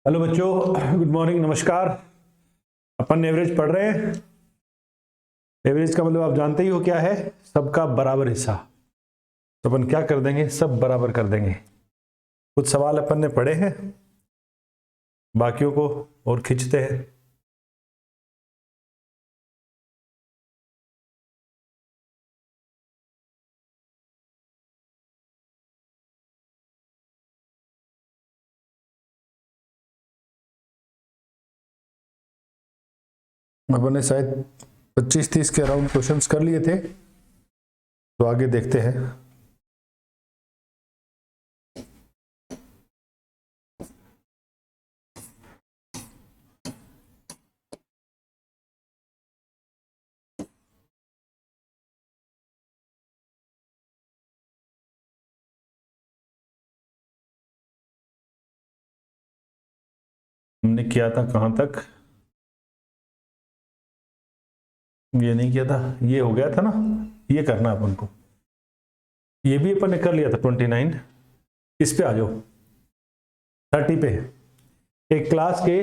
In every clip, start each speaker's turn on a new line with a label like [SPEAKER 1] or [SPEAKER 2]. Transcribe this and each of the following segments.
[SPEAKER 1] Hello बच्चों, good morning, नमस्कार। अपन average पढ़ रहे हैं। एवरेज का मतलब आप जानते ही हो क्या है, सबका बराबर हिस्सा। तो अपन क्या कर देंगे, सब बराबर कर देंगे। कुछ सवाल अपन ने पढ़े हैं, बाकियों को और खींचते हैं। अपन ने शायद 25-30 के अराउंड क्वेश्चंस कर लिए थे, तो आगे देखते हैं। हमने किया था कहां तक, ये नहीं किया था, ये हो गया था ना, ये करना अपन को। ये भी अपन ने कर लिया था 29। इस पे आ जाओ, 30 पे। एक क्लास के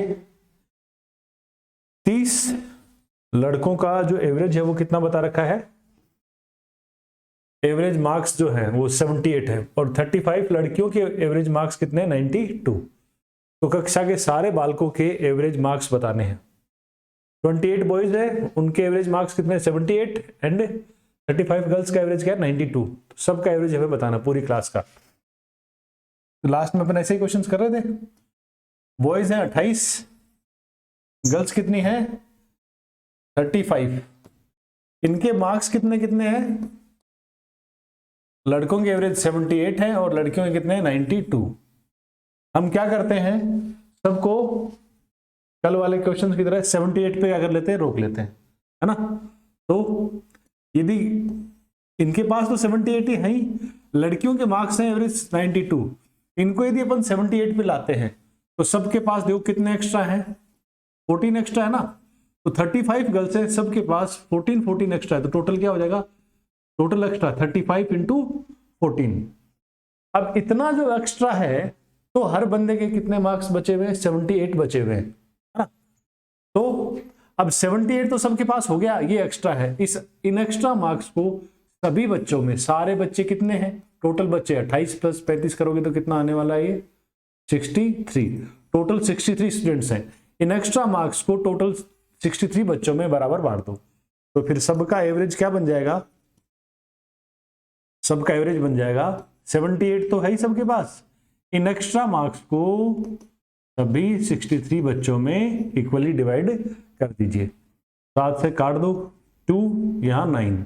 [SPEAKER 1] 30 लड़कों का जो एवरेज है वो कितना बता रखा है। एवरेज मार्क्स जो है वो 78 है, और 35 लड़कियों के एवरेज मार्क्स कितने हैं, 92। तो कक्षा के सारे बालकों के एवरेज मार्क्स बताने हैं। 28 बॉयज है, उनके एवरेज मार्क्स कितने, 78, एंड 35 गर्ल्स का एवरेज क्या है, 92। तो सबका एवरेज हमें बताना, पूरी क्लास का। तो लास्ट में अपन ऐसे ही क्वेश्चन कर रहे थे। बॉयज हैं 28, गर्ल्स कितनी है 35। इनके मार्क्स कितने कितने हैं, लड़कों के एवरेज 78 है और लड़कियों के कितने हैं, 92। हम क्या करते हैं, सबको कल वाले क्वेश्चन की तरह 78 पे क्या कर लेते हैं, रोक लेते हैं, है ना। तो यदि इनके पास तो 78 ही है ही, लड़कियों के मार्क्स हैं एवरेज 92, इनको यदि अपन 78 पे लाते हैं तो सबके पास देखो कितने एक्स्ट्रा है, 14 एक्स्ट्रा है ना। तो 35 गर्ल्स है, सबके पास 14 एक्स्ट्रा है, तो टोटल क्या हो जाएगा, टोटल एक्स्ट्रा 35 इंटू 14। अब इतना जो एक्स्ट्रा है, तो हर बंदे के कितने मार्क्स बचे हुए हैं, 78 बचे हुए हैं, है ना। तो अब 78 तो सबके पास हो गया, ये एक्स्ट्रा है। इन एक्स्ट्रा मार्क्स को सभी बच्चों में, सारे बच्चे कितने हैं, टोटल बच्चे 28 प्लस 35 करोगे तो कितना आने वाला है, ये 63। टोटल 63 स्टूडेंट्स हैं। इन एक्स्ट्रा मार्क्स को टोटल 63 बच्चों में बराबर बांट दो, तो फिर सबका एवरेज क्या बन जाएगा, सबका एवरेज बन जाएगा 78 तो है ही सबके पास। इन एक्स्ट्रा मार्क्स को सभी 63 बच्चों में इक्वली डिवाइड कर दीजिए। 7 से काट दो, 2 यहां 9,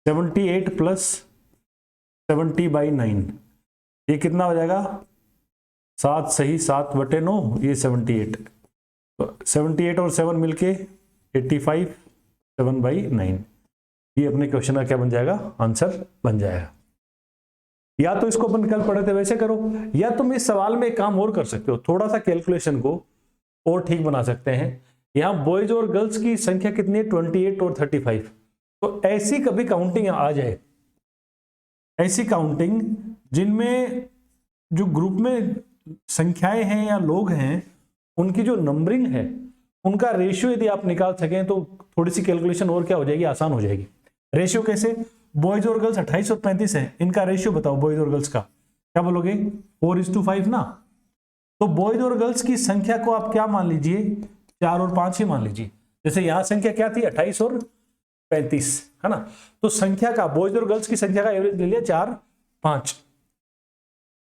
[SPEAKER 1] 78 प्लस 70/9, ये कितना हो जाएगा, 7 सही 7/9, ये 78। तो 78 और 7 मिलके 85, 7/9, ये अपने क्वेश्चन का क्या बन जाएगा, आंसर बन जाएगा। या तो इसको अपन कल पढ़े थे वैसे करो, या तुम इस सवाल में एक काम और कर सकते हो, थोड़ा सा कैलकुलेशन को और ठीक बना सकते हैं। यहां बॉयज और गर्ल्स की संख्या कितनी है, 28 और 35। तो ऐसी कभी काउंटिंग आ जाए, ऐसी काउंटिंग जिनमें जो ग्रुप में संख्याएं हैं या लोग हैं, उनकी जो नंबरिंग है, उनका रेशियो यदि आप निकाल सकें तो थोड़ी सी कैलकुलेशन और क्या हो जाएगी, आसान हो जाएगी। रेशियो कैसे, बॉयज और गर्ल्स 28 और 35 है, इनका रेशियो बताओ बॉयज और गर्ल्स का, क्या बोलोगे, 4:5 ना। तो बॉयज और गर्ल्स की संख्या को आप क्या मान लीजिए, 4 और 5 ही मान लीजिए। जैसे यहां संख्या क्या थी, 28 और 35, है ना। तो संख्या का, बॉयज और गर्ल्स की संख्या का एवरेज ले लिया 4, 5।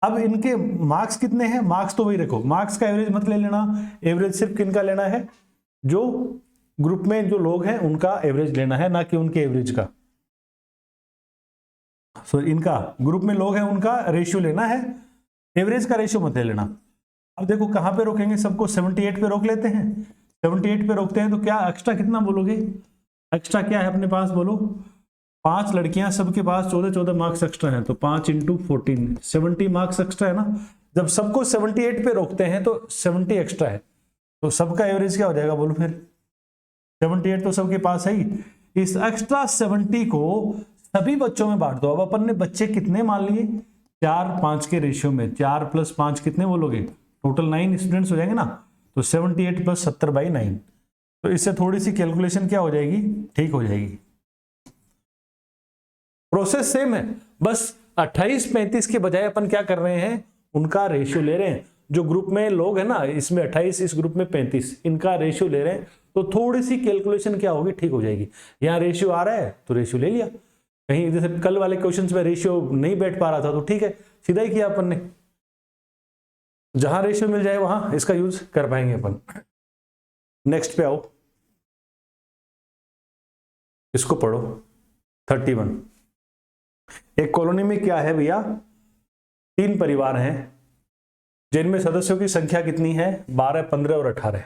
[SPEAKER 1] अब इनके मार्क्स कितने हैं, मार्क्स तो वही रखो, मार्क्स का एवरेज मत ले लेना, एवरेज सिर्फ किनका लेना है, जो ग्रुप में जो लोग हैं उनका एवरेज लेना है, ना कि उनके एवरेज का। इनका ग्रुप में लोग हैं उनका रेशियो लेना है, एवरेज का रेशियो मत ले लेना। अब देखो कहां पे रोकेंगे, सबको 78 पे रोक लेते हैं। 78 पे रोकते हैं तो क्या एक्स्ट्रा कितना बोलोगे, एक्स्ट्रा क्या है अपने पास, बोलो। 5 लड़कियां, सबके पास 14 मार्क्स एक्स्ट्रा हैं, तो 5 इंटू 14, 70 मार्क्स एक्स्ट्रा है ना। जब सबको 78 पे रोकते हैं तो 70 एक्स्ट्रा है, तो सबका एवरेज क्या हो जाएगा, बोलो फिर। 78 तो सबके पास है ही, इस एक्स्ट्रा 70 को सभी बच्चों में बांट दो। अब अपन ने बच्चे कितने मान लिए, 4, 5 के रेशियो में, 4 + 5 कितने बोलोगे, टोटल 9 स्टूडेंट्स हो जाएंगे ना, तो 78 प्लस 70/9, तो इससे थोड़ी सी कैलकुलेशन क्या हो जाएगी, ठीक हो जाएगी। प्रोसेस सेम है, बस 28-35 के बजाय अपन क्या कर रहे हैं, उनका रेशियो ले रहे हैं। जो ग्रुप में लोग हैं ना, इसमें 28, इस ग्रुप में 35, इनका रेशियो ले रहे हैं, तो थोड़ी सी कैलकुलेशन क्या होगी, ठीक हो जाएगी। यहाँ रेशियो आ रहा है तो रेशियो ले लिया, कहीं जैसे कल वाले क्वेश्चंस में रेशियो नहीं बैठ पा रहा था तो ठीक है, सीधा ही किया अपन ने। जहां रेशियो मिल जाए वहां इसका यूज कर पाएंगे अपन। नेक्स्ट पे आओ, इसको पढ़ो 31। एक कॉलोनी में क्या है भैया, 3 परिवार हैं जिनमें सदस्यों की संख्या कितनी है, 12, 15 और 18।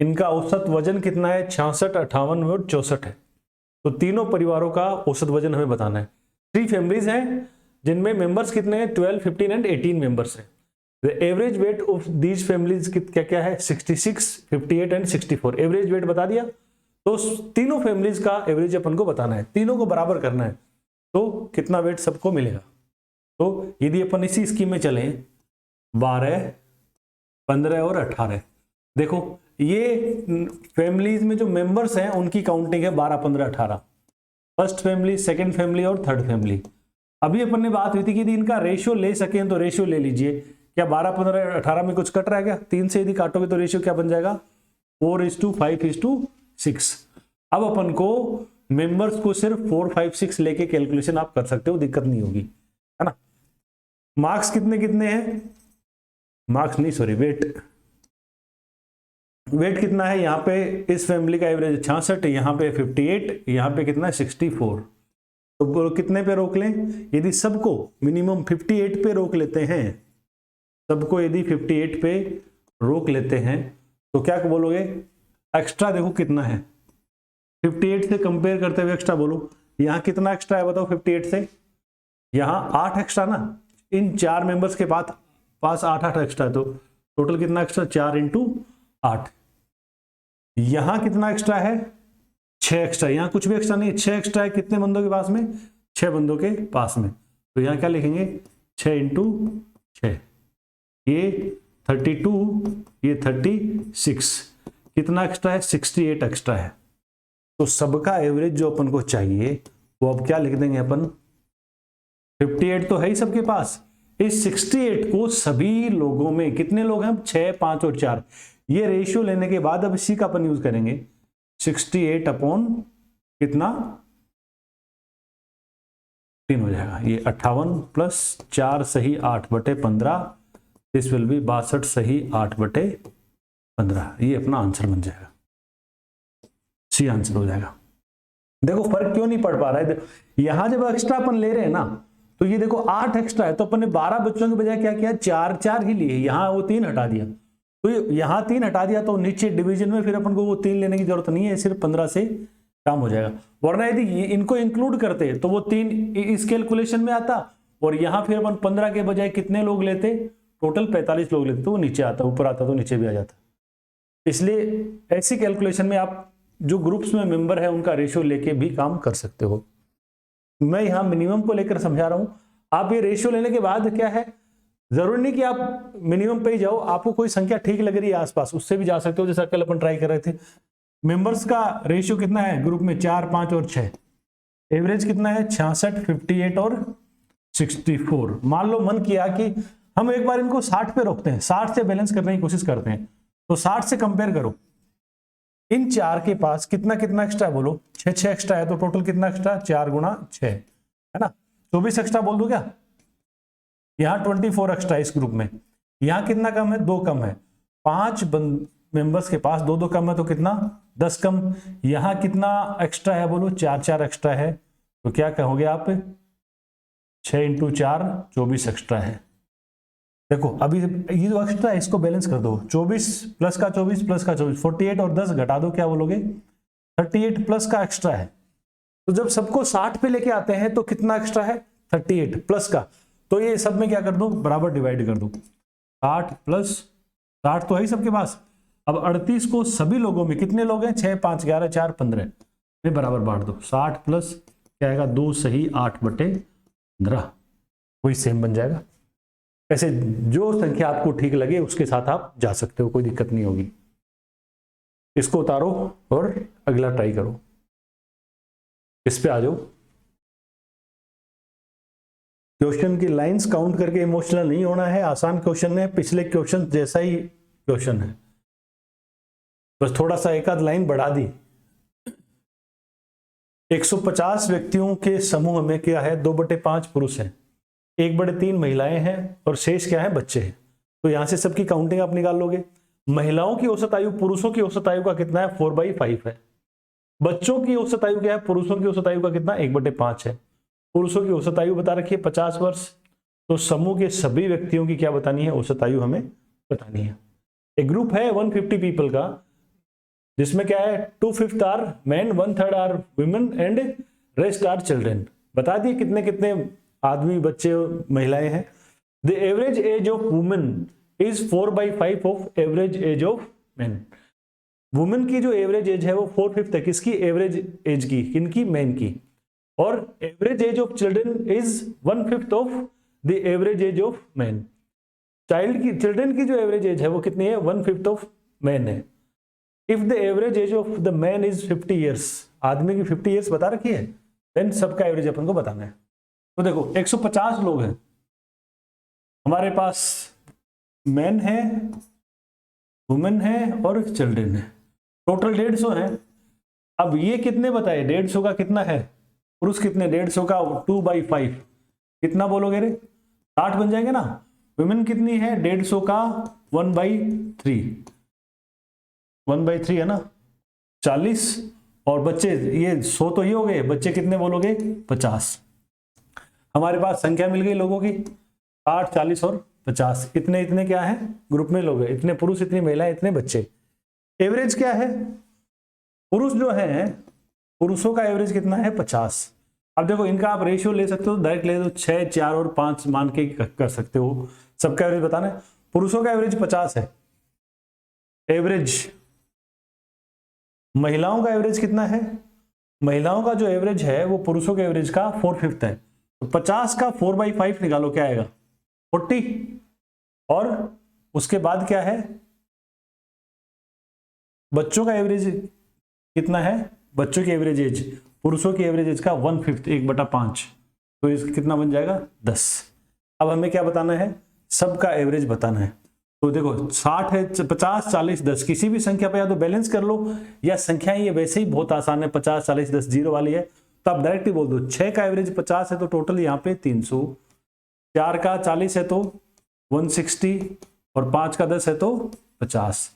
[SPEAKER 1] इनका औसत वजन कितना है, 66, 58 और 64 है। तो तीनों परिवारों का औसत वजन हमें बताना है। 3 फैमिलीज हैं जिनमें मेंबर्स कितने हैं, 12, 15 एंड 18 मेंबर्स हैं। The average weight of these families क्या क्या है, 66, 58 एंड 64। एवरेज वेट बता दिया, तो तीनों फैमिलीज का एवरेज अपन को बताना है, तीनों को बराबर करना है, तो कितना वेट सबको मिलेगा। तो यदि अपन इसी स्कीम में चलें, 12, 15 और 18, देखो ये फैमिलीज में जो मेंबर्स हैं उनकी काउंटिंग है 12, 15, 18। फर्स्ट फैमिली, सेकंड फैमिली और थर्ड फैमिली। अभी अपन ने बात हुई थी कि यदि इनका रेशियो ले सकें तो रेशियो ले लीजिए। क्या 12, 15, 18 में कुछ कट रहा है क्या, 3 से यदि काटोगे तो रेशियो क्या बन जाएगा, 4:5:6। अब अपन को मेंबर्स को सिर्फ 4, 5, 6 लेके कैलकुलेशन आप कर सकते हो, दिक्कत नहीं होगी, है ना। मार्क्स कितने कितने हैं, मार्क्स नहीं सॉरी वेट कितना है, यहाँ पे इस फैमिली का एवरेज 66, यहाँ पे 58, यहाँ पे कितना है 64। तो कितने पे रोक लें, यदि सबको मिनिमम 58 पे रोक लेते हैं, सबको यदि 58 पे रोक लेते हैं तो क्या बोलोगे, एक्स्ट्रा देखो कितना है, 58 से कंपेयर करते हुए एक्स्ट्रा बोलो, यहाँ कितना एक्स्ट्रा है बताओ 58 से, यहाँ 8 एक्स्ट्रा ना, इन 4 मेंबर्स के पास 8 एक्स्ट्रा है, तो टोटल कितना एक्स्ट्रा, 4 × 8। यहां कितना एक्स्ट्रा है, 6 एक्स्ट्रा, यहां कुछ भी एक्स्ट्रा नहीं है, 6 एक्स्ट्रा है, कितने बंदों के पास में, 6 बंदों के पास में। तो यहां क्या लिखेंगे, 6 × 6, ये 32, ये 36, कितना एक्स्ट्रा है, 68 एक्स्ट्रा है। तो सबका एवरेज जो अपन को चाहिए वो अब क्या लिख देंगे अपन, 58 तो है ही सबके पास, इस 68 को सभी लोगों में, कितने लोग हैं, 6, 5 और 4, ये रेशियो लेने के बाद अब इसी का अपन यूज करेंगे, 68 अपॉन कितना 3 हो जाएगा, ये 58 प्लस 4 सही 8/15, दिस विल बी 62 सही 8/15। ये अपना आंसर बन जाएगा, सी आंसर हो जाएगा। देखो फर्क क्यों नहीं पड़ पा रहा है, यहां जब एक्स्ट्रा अपन ले रहे हैं ना, तो ये देखो 8 एक्स्ट्रा है, तो अपन ने 12 बच्चों के बजाय क्या किया, 4 ही लिए, यहां वो 3 हटा दिया, तो यहां 3 हटा दिया, तो नीचे डिवीजन में फिर अपन को वो 3 लेने की जरूरत नहीं है, सिर्फ 15 से काम हो जाएगा। वरना यदि इनको इंक्लूड करते तो वो 3 इस कैलकुलेशन में आता, और यहां फिर अपन 15 के बजाय कितने लोग लेते, टोटल 45 लोग लेते, तो वो नीचे आता, ऊपर आता तो नीचे भी आ जाता। इसलिए ऐसी कैलकुलेशन में आप जो ग्रुप्स में मेंबर है उनका रेशियो लेके भी काम कर सकते हो। मैं यहाँ मिनिमम को लेकर समझा रहा हूं, आप ये रेशियो लेने के बाद क्या है, जरूरी नहीं कि आप मिनिमम पे ही जाओ, आपको कोई संख्या ठीक लग रही है आसपास, उससे भी जा सकते हो। जैसे कल अपन ट्राई कर रहे थे, मेंबर्स का रेशियो कितना है ग्रुप में, 4, 5 और 6, एवरेज कितना है 66, 58 और 64। मान लो मन किया कि हम एक बार इनको 60 पे रोकते हैं, 60 से बैलेंस करने की कोशिश करते हैं, तो 60 से कंपेयर करो, इन 4 के पास कितना कितना एक्स्ट्रा है बोलो, 6 एक्स्ट्रा है, तो टोटल कितना एक्स्ट्रा, 4 × 6 है ना, 24 एक्स्ट्रा बोल दो क्या, यहाँ 24 एक्स्ट्रा इस ग्रुप में, यहाँ कितना कम है, 2 कम है, 5 मेंबर्स के पास 2 कम है, तो कितना 10 कम, यहाँ कितना एक्स्ट्रा है बोलो, 4 एक्स्ट्रा है, तो क्या कहोगे आप, 6 × 4 24 एक्स्ट्रा है। देखो अभी ये जो एक्स्ट्रा है इसको बैलेंस कर दो, 24 प्लस का 24 प्लस का 24, 48 और 10 घटा दो, क्या बोलोगे 38 प्लस का एक्स्ट्रा है। तो जब सबको 60 पे लेके आते हैं तो कितना एक्स्ट्रा है, 38 प्लस का, तो ये सब में क्या कर दो, बराबर डिवाइड कर दो, 60 प्लस 60 तो है ही सबके पास। अब 38 को सभी लोगों में, कितने लोग हैं, 6, 5, 11, 4, 15 में बराबर बांट दो, 60 प्लस क्या आएगा, 2 सही 8/15, वही सेम बन जाएगा। ऐसे जो संख्या आपको ठीक लगे उसके साथ आप जा सकते हो, कोई दिक्कत नहीं होगी। इसको उतारो और अगला ट्राई करो। इस पे आ जाओ। क्वेश्चन की लाइंस काउंट करके इमोशनल नहीं होना है, आसान क्वेश्चन है, पिछले क्वेश्चन जैसा ही क्वेश्चन है, बस थोड़ा सा एक आध लाइन बढ़ा दी। 150 व्यक्तियों के समूह में क्या है, 2/5 पुरुष हैं, 1/3 महिलाएं हैं और शेष क्या है, बच्चे हैं। तो यहां से सबकी काउंटिंग आप निकाल लोगे। महिलाओं की औसत आयु पुरुषों की औसत आयु का कितना है, 4/5 है। बच्चों की औसत आयु क्या है, पुरुषों की औसत आयु का कितना, 1/5 है। पुरुषों की औसत आयु बता रखी है 50 वर्ष। तो समूह के सभी व्यक्तियों की क्या बतानी है, औसत आयु हमें बतानी है। एक ग्रुप है 150 पीपल का, जिसमें क्या है 2/5 are man, 1/3 are women and rest are children. बता दिए कितने कितने आदमी, बच्चे, महिलाएं हैं। The average age of women is 4/5 of average age of man. Women की जो एवरेज एज है वो 4/5 है, किसकी, एवरेज एज की, किनकी, मैन की। और average age of children is 1/5 of the average age of man. Children की जो एवरेज एज है वो कितनी है, 1/5 ऑफ मैन है। If the average age of the man is 50 years, आदमी की 50 ईयर्स बता रखी है, देन सबका एवरेज अपन को बताना है। तो देखो 150 लोग हैं हमारे पास, मैन है, वुमेन है और चिल्ड्रन है, टोटल 150 है। अब ये कितने बताए, 150 का कितना है, पुरुष कितने, 150 का 2/5 कितना बोलोगे रे, 60 बन जाएंगे ना। वुमेन कितनी है, 150 का 1/3, 1/3 है ना, 40। और बच्चे ये 100 तो ही हो गए, बच्चे कितने बोलोगे, 50। हमारे पास संख्या मिल गई लोगों की 60, 40 और 50। इतने इतने क्या है, ग्रुप में लोग हैं, इतने पुरुष, इतनी महिलाएं, इतने बच्चे। एवरेज क्या है, पुरुष जो है, पुरुषों का एवरेज कितना है, 50। अब देखो इनका आप रेशियो ले सकते हो, डायरेक्ट ले दो, 6, 4 और 5 मान के कर सकते हो। सबका एवरेज बताना है। पुरुषों का एवरेज 50 है, एवरेज। महिलाओं का एवरेज कितना है, महिलाओं का जो एवरेज है वो पुरुषों के एवरेज का 4/5 है। तो 50 का 4/5 निकालो, क्या आएगा, 40। और उसके बाद क्या है, बच्चों का एवरेज कितना है, बच्चों की एवरेज एज पुरुषों की एवरेज एज का 1/5, 1/5। तो इस कितना बन जाएगा, 10। अब हमें क्या बताना है, सबका एवरेज बताना है। तो देखो 60 है, 50, 40, 10, किसी भी संख्या पे या तो बैलेंस कर लो, या संख्याएं ये वैसे ही बहुत आसान है, 50, 40, 10 जीरो वाली है, तो आप डायरेक्ट ही बोल दो। 6 का एवरेज 50 है तो टोटल यहाँ पे 300, 4 का 40 है तो 160 और 5 का 10 है तो 50।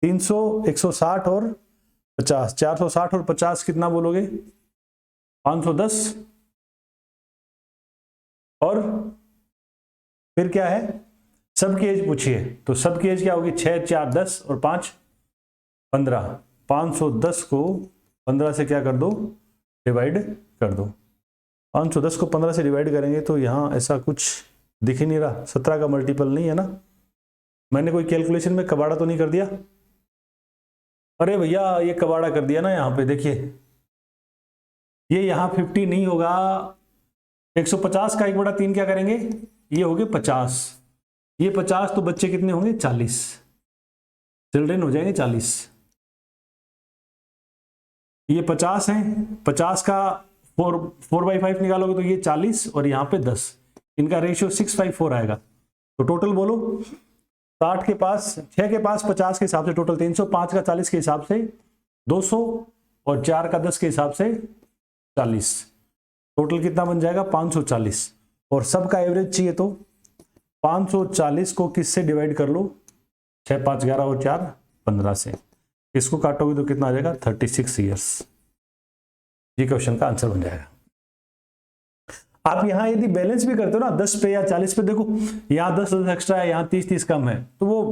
[SPEAKER 1] 300, 160 और 50, 460 और 50 कितना बोलोगे, 510। और फिर क्या है, सबकी एज पूछिए, तो सबकी एज क्या होगी, 6, 4, 10 और 5, 15। 510 को 15 से क्या कर दो, डिवाइड कर दो। 510 को 15 से डिवाइड करेंगे तो यहाँ ऐसा कुछ दिख ही नहीं रहा, 17 का मल्टीपल नहीं है ना। मैंने कोई कैलकुलेशन में कबाड़ा तो नहीं कर दिया, अरे भैया ये कबाड़ा कर दिया ना। यहाँ पे देखिए, ये यहाँ 50 नहीं होगा, 150 का 1/3 क्या करेंगे, ये हो गए 50, ये 50 तो बच्चे कितने होंगे, 40, चिल्ड्रन हो जाएंगे 40। ये 50 है, 50 का 4/5 निकालोगे तो ये 40 और यहाँ पे 10, इनका रेशियो 6/4 आएगा। तो टोटल बोलो, 60 के पास, 6 के पास 50 के हिसाब से टोटल 300, 5 का 40 के हिसाब से 200 और 4 का 10 के हिसाब से 40। टोटल कितना बन जाएगा, 540। और सबका एवरेज चाहिए तो 540 को किससे डिवाइड कर लो, 6, 5, 11 और 4, 15 से। इसको काटोगे तो कितना आ जाएगा, 36 ईयर्स। ये क्वेश्चन का आंसर बन जाएगा। आप यहाँ यदि बैलेंस भी करते हो ना 10 पे या 40 पे, देखो यहाँ 10 एक्स्ट्रा है, यहाँ 30 कम है, तो वो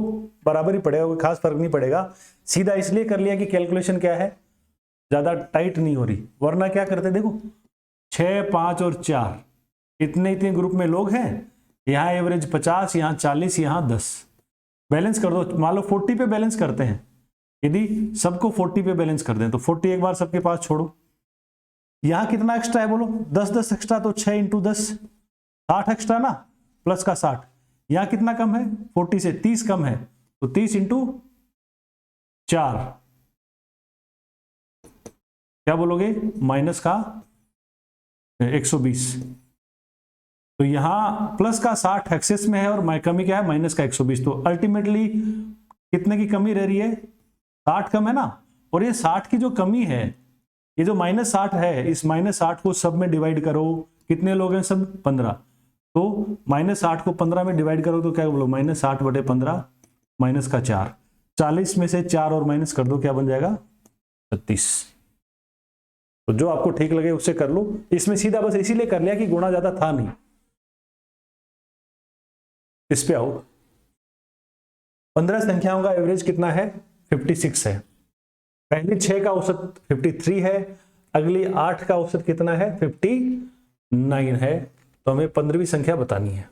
[SPEAKER 1] बराबर ही पड़ेगा, कोई खास फर्क नहीं पड़ेगा। सीधा इसलिए कर लिया कि कैलकुलेशन क्या है, ज्यादा टाइट नहीं हो रही, वरना क्या करते, देखो 6, 5 और 4 इतने ग्रुप में लोग हैं, यहाँ एवरेज 50, यहाँ 40, यहाँ 10, बैलेंस कर दो। मान लो 40 पे बैलेंस करते हैं, यदि सबको 40 पे बैलेंस कर दें तो 40 एक बार सबके पास छोड़ो, यहाँ कितना एक्स्ट्रा है बोलो, 10 एक्स्ट्रा, तो 6 × 10 60 एक्स्ट्रा ना, प्लस का 60, यहां कितना कम है, 40 से 30 कम है, तो 30 इंटू 4 क्या बोलोगे, माइनस का 120। तो यहां प्लस का 60 एक्सेस में है और कमी क्या है, माइनस का 120। तो अल्टीमेटली कितने की कमी रह रही है, 60 कम है ना। और ये 60 की जो कमी है, ये जो -60 है, इस -60 को सब में डिवाइड करो, कितने लोग हैं सब, 15। तो -60 को 15 में डिवाइड करो तो क्या बोलो, -60/15 माइनस का 4, 40 में से 4 और माइनस कर दो, क्या बन जाएगा 36। तो जो आपको ठीक लगे उससे कर लो। इसमें सीधा बस इसीलिए कर लिया कि गुणा ज्यादा था नहीं। इस पे आओ, 15 संख्याओं का एवरेज कितना है, 56 है। पहली 6 का औसत 53 है, अगली 8 का औसत कितना है, 59 है। तो हमें 15वीं संख्या बतानी है।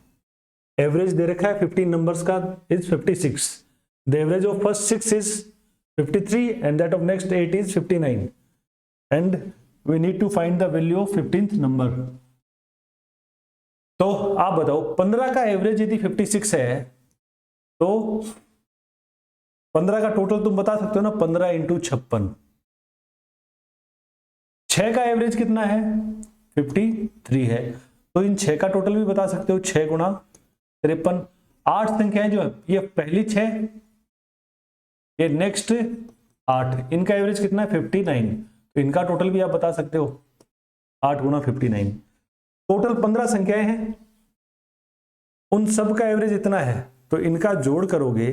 [SPEAKER 1] एवरेज दे रखा है 15 नंबर्स का is 56, the average of first 6 is 53 and that of next 8 is 59 and we need to find the value of 15th number. तो आप बताओ 15 का एवरेज यदि 56 है तो 15 का टोटल तुम बता सकते हो ना, 15 इंटू 56। 6 का एवरेज कितना है, 53 है, तो इन 6 का टोटल भी बता सकते हो, 6 गुणा 53। 8 संख्याएं जो है, ये पहली 6, ये नेक्स्ट 8, इनका एवरेज कितना है 59, तो इनका टोटल भी आप बता सकते हो, 8 गुणा 59। टोटल 15 संख्याएं हैं, उन सब का एवरेज इतना है, तो इनका जोड़ करोगे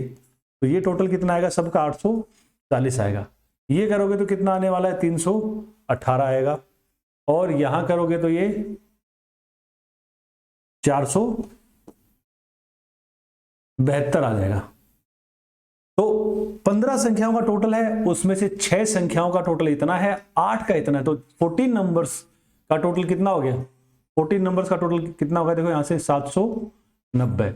[SPEAKER 1] तो ये टोटल कितना आएगा, सबका 840 आएगा। ये करोगे तो कितना आने वाला है, 318 आएगा। और यहां करोगे तो ये 472 आ जाएगा। तो 15 संख्याओं का टोटल है, उसमें से 6 संख्याओं का टोटल इतना है, 8 का इतना है, तो 14 नंबर्स का टोटल कितना हो गया, 14 नंबर्स का टोटल कितना होगा, देखो यहां से 790।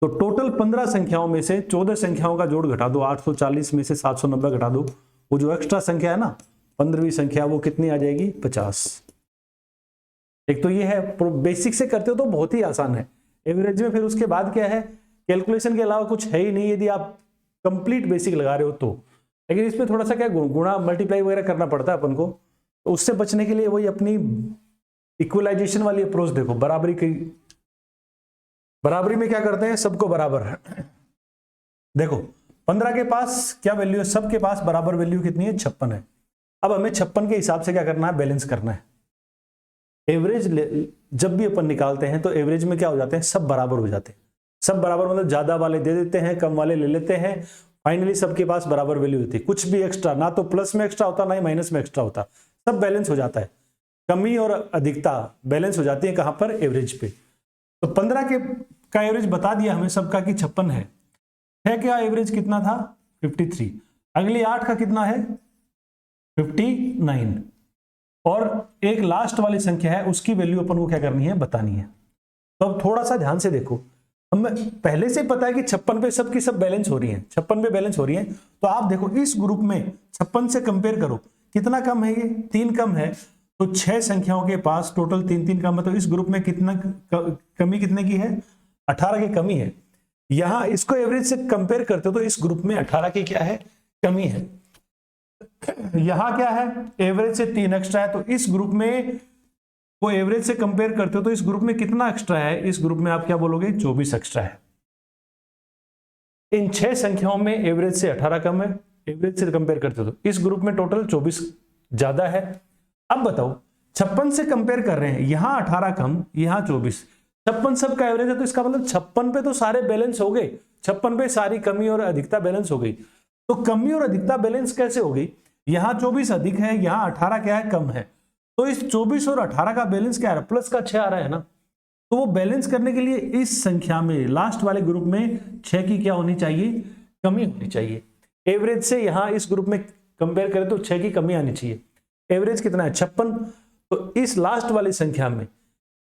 [SPEAKER 1] तो टोटल 15 संख्याओं में से 14 संख्याओं का जोड़ घटा दो, 840 में से 790 घटा दो, वो जो एक्स्ट्रा संख्या है ना 15वीं संख्या, वो कितनी आ जाएगी, 50। एक तो ये है, बेसिक से करते हो तो बहुत ही आसान है। एवरेज में फिर उसके बाद क्या है, कैलकुलेशन के अलावा कुछ है ही नहीं, यदि आप कंप्लीट बेसिक लगा रहे हो तो। लेकिन इसमें थोड़ा सा क्या गुणा मल्टीप्लाई वगैरह करना पड़ता है अपन को, तो उससे बचने के लिए वही अपनी इक्वलाइजेशन वाली अप्रोच देखो। बराबरी में क्या करते हैं, सबको बराबर है। देखो 15 के पास क्या वैल्यू है, सबके पास बराबर वैल्यू कितनी है, 56 है। अब हमें 56 के हिसाब से क्या करना है, बैलेंस करना है। एवरेज जब भी अपन निकालते हैं तो एवरेज में क्या हो जाते हैं, सब बराबर हो जाते हैं। सब बराबर मतलब ज्यादा वाले दे देते हैं, कम वाले ले लेते हैं, फाइनली सबके पास बराबर वैल्यू होती है। कुछ भी एक्स्ट्रा, ना तो प्लस में एक्स्ट्रा होता, ना ही माइनस में एक्स्ट्रा होता, सब बैलेंस हो जाता है। कमी और अधिकता बैलेंस हो जाती है कहां पर, एवरेज पे। तो 15 का एवरेज बता दिया हमें सबका कि 56 है। 6 का एवरेज कितना था, 53। अगली 8 का कितना है, 59। और एक लास्ट वाली संख्या है, उसकी वैल्यू अपन को क्या करनी है, बतानी है। तो अब थोड़ा सा ध्यान से देखो, हमें पहले से पता है कि 56 पे सबकी सब बैलेंस हो रही है, 56 पे बैलेंस हो रही है। तो आप देखो इस ग्रुप में 56 से कंपेयर करो, कितना कम है, ये 3 कम है। तो 6 संख्याओं के पास टोटल 3 कम है, तो इस ग्रुप में कितना कमी कितने की है, 18 की कमी है। यहां इसको एवरेज से कंपेयर करते हो तो इस ग्रुप में 18 की क्या है, कमी है। यहां क्या है, एवरेज से 3 एक्स्ट्रा है, तो इस ग्रुप में वो एवरेज से कंपेयर करते हो तो इस ग्रुप में कितना एक्स्ट्रा है, इस ग्रुप में आप क्या बोलोगे, 24 एक्स्ट्रा है। इन 6 संख्याओं में एवरेज से 18 कम है, एवरेज से कंपेयर करते हो तो इस ग्रुप में टोटल 24 ज्यादा है। अब बताओ 56 से कंपेयर कर रहे हैं, यहां 18 कम, यहां 24, 56 सबका एवरेज है, तो इसका मतलब 56 पे तो सारे बैलेंस हो गए, 56 पे सारी कमी और अधिकता बैलेंस हो गई। तो कमी और अधिकता बैलेंस कैसे हो गई, यहां 24 अधिक है, यहां 18 क्या है, कम है। तो इस 24 और 18 का बैलेंस क्या आ रहा है, प्लस का 6 आ रहा है ना। तो वो बैलेंस करने के लिए इस संख्या में, लास्ट वाले ग्रुप में 6 की क्या होनी चाहिए, कमी होनी चाहिए। एवरेज से यहां इस ग्रुप में कंपेयर करें तो 6 की कमी आनी चाहिए। एवरेज कितना है, 56। तो इस लास्ट वाली संख्या में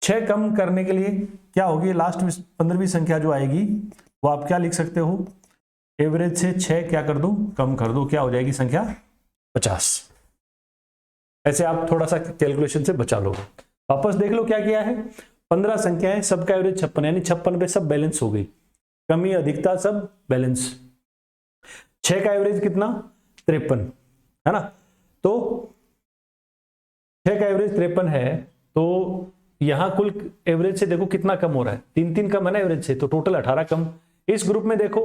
[SPEAKER 1] 6 कम करने के लिए क्या होगी, लास्ट में 15वीं संख्या जो आएगी वो आप क्या लिख सकते हो, एवरेज से 6 क्या कर दो, कम कर दो, क्या हो जाएगी संख्या, 50। ऐसे आप थोड़ा सा कैलकुलेशन से बचा लोगे। वापस देख लो क्या किया है, 15 संख्याएं, सबका एवरेज 56, यानी 56 पे सब बैलेंस हो गई। कमी अधिकता सब बैलेंस। 6 का एवरेज कितना 53 है ना, तो 6 का एवरेज 53 है, तो यहां कुल एवरेज से देखो कितना कम हो रहा है, 3 कम है ना एवरेज से, तो टोटल 18 कम। इस ग्रुप में देखो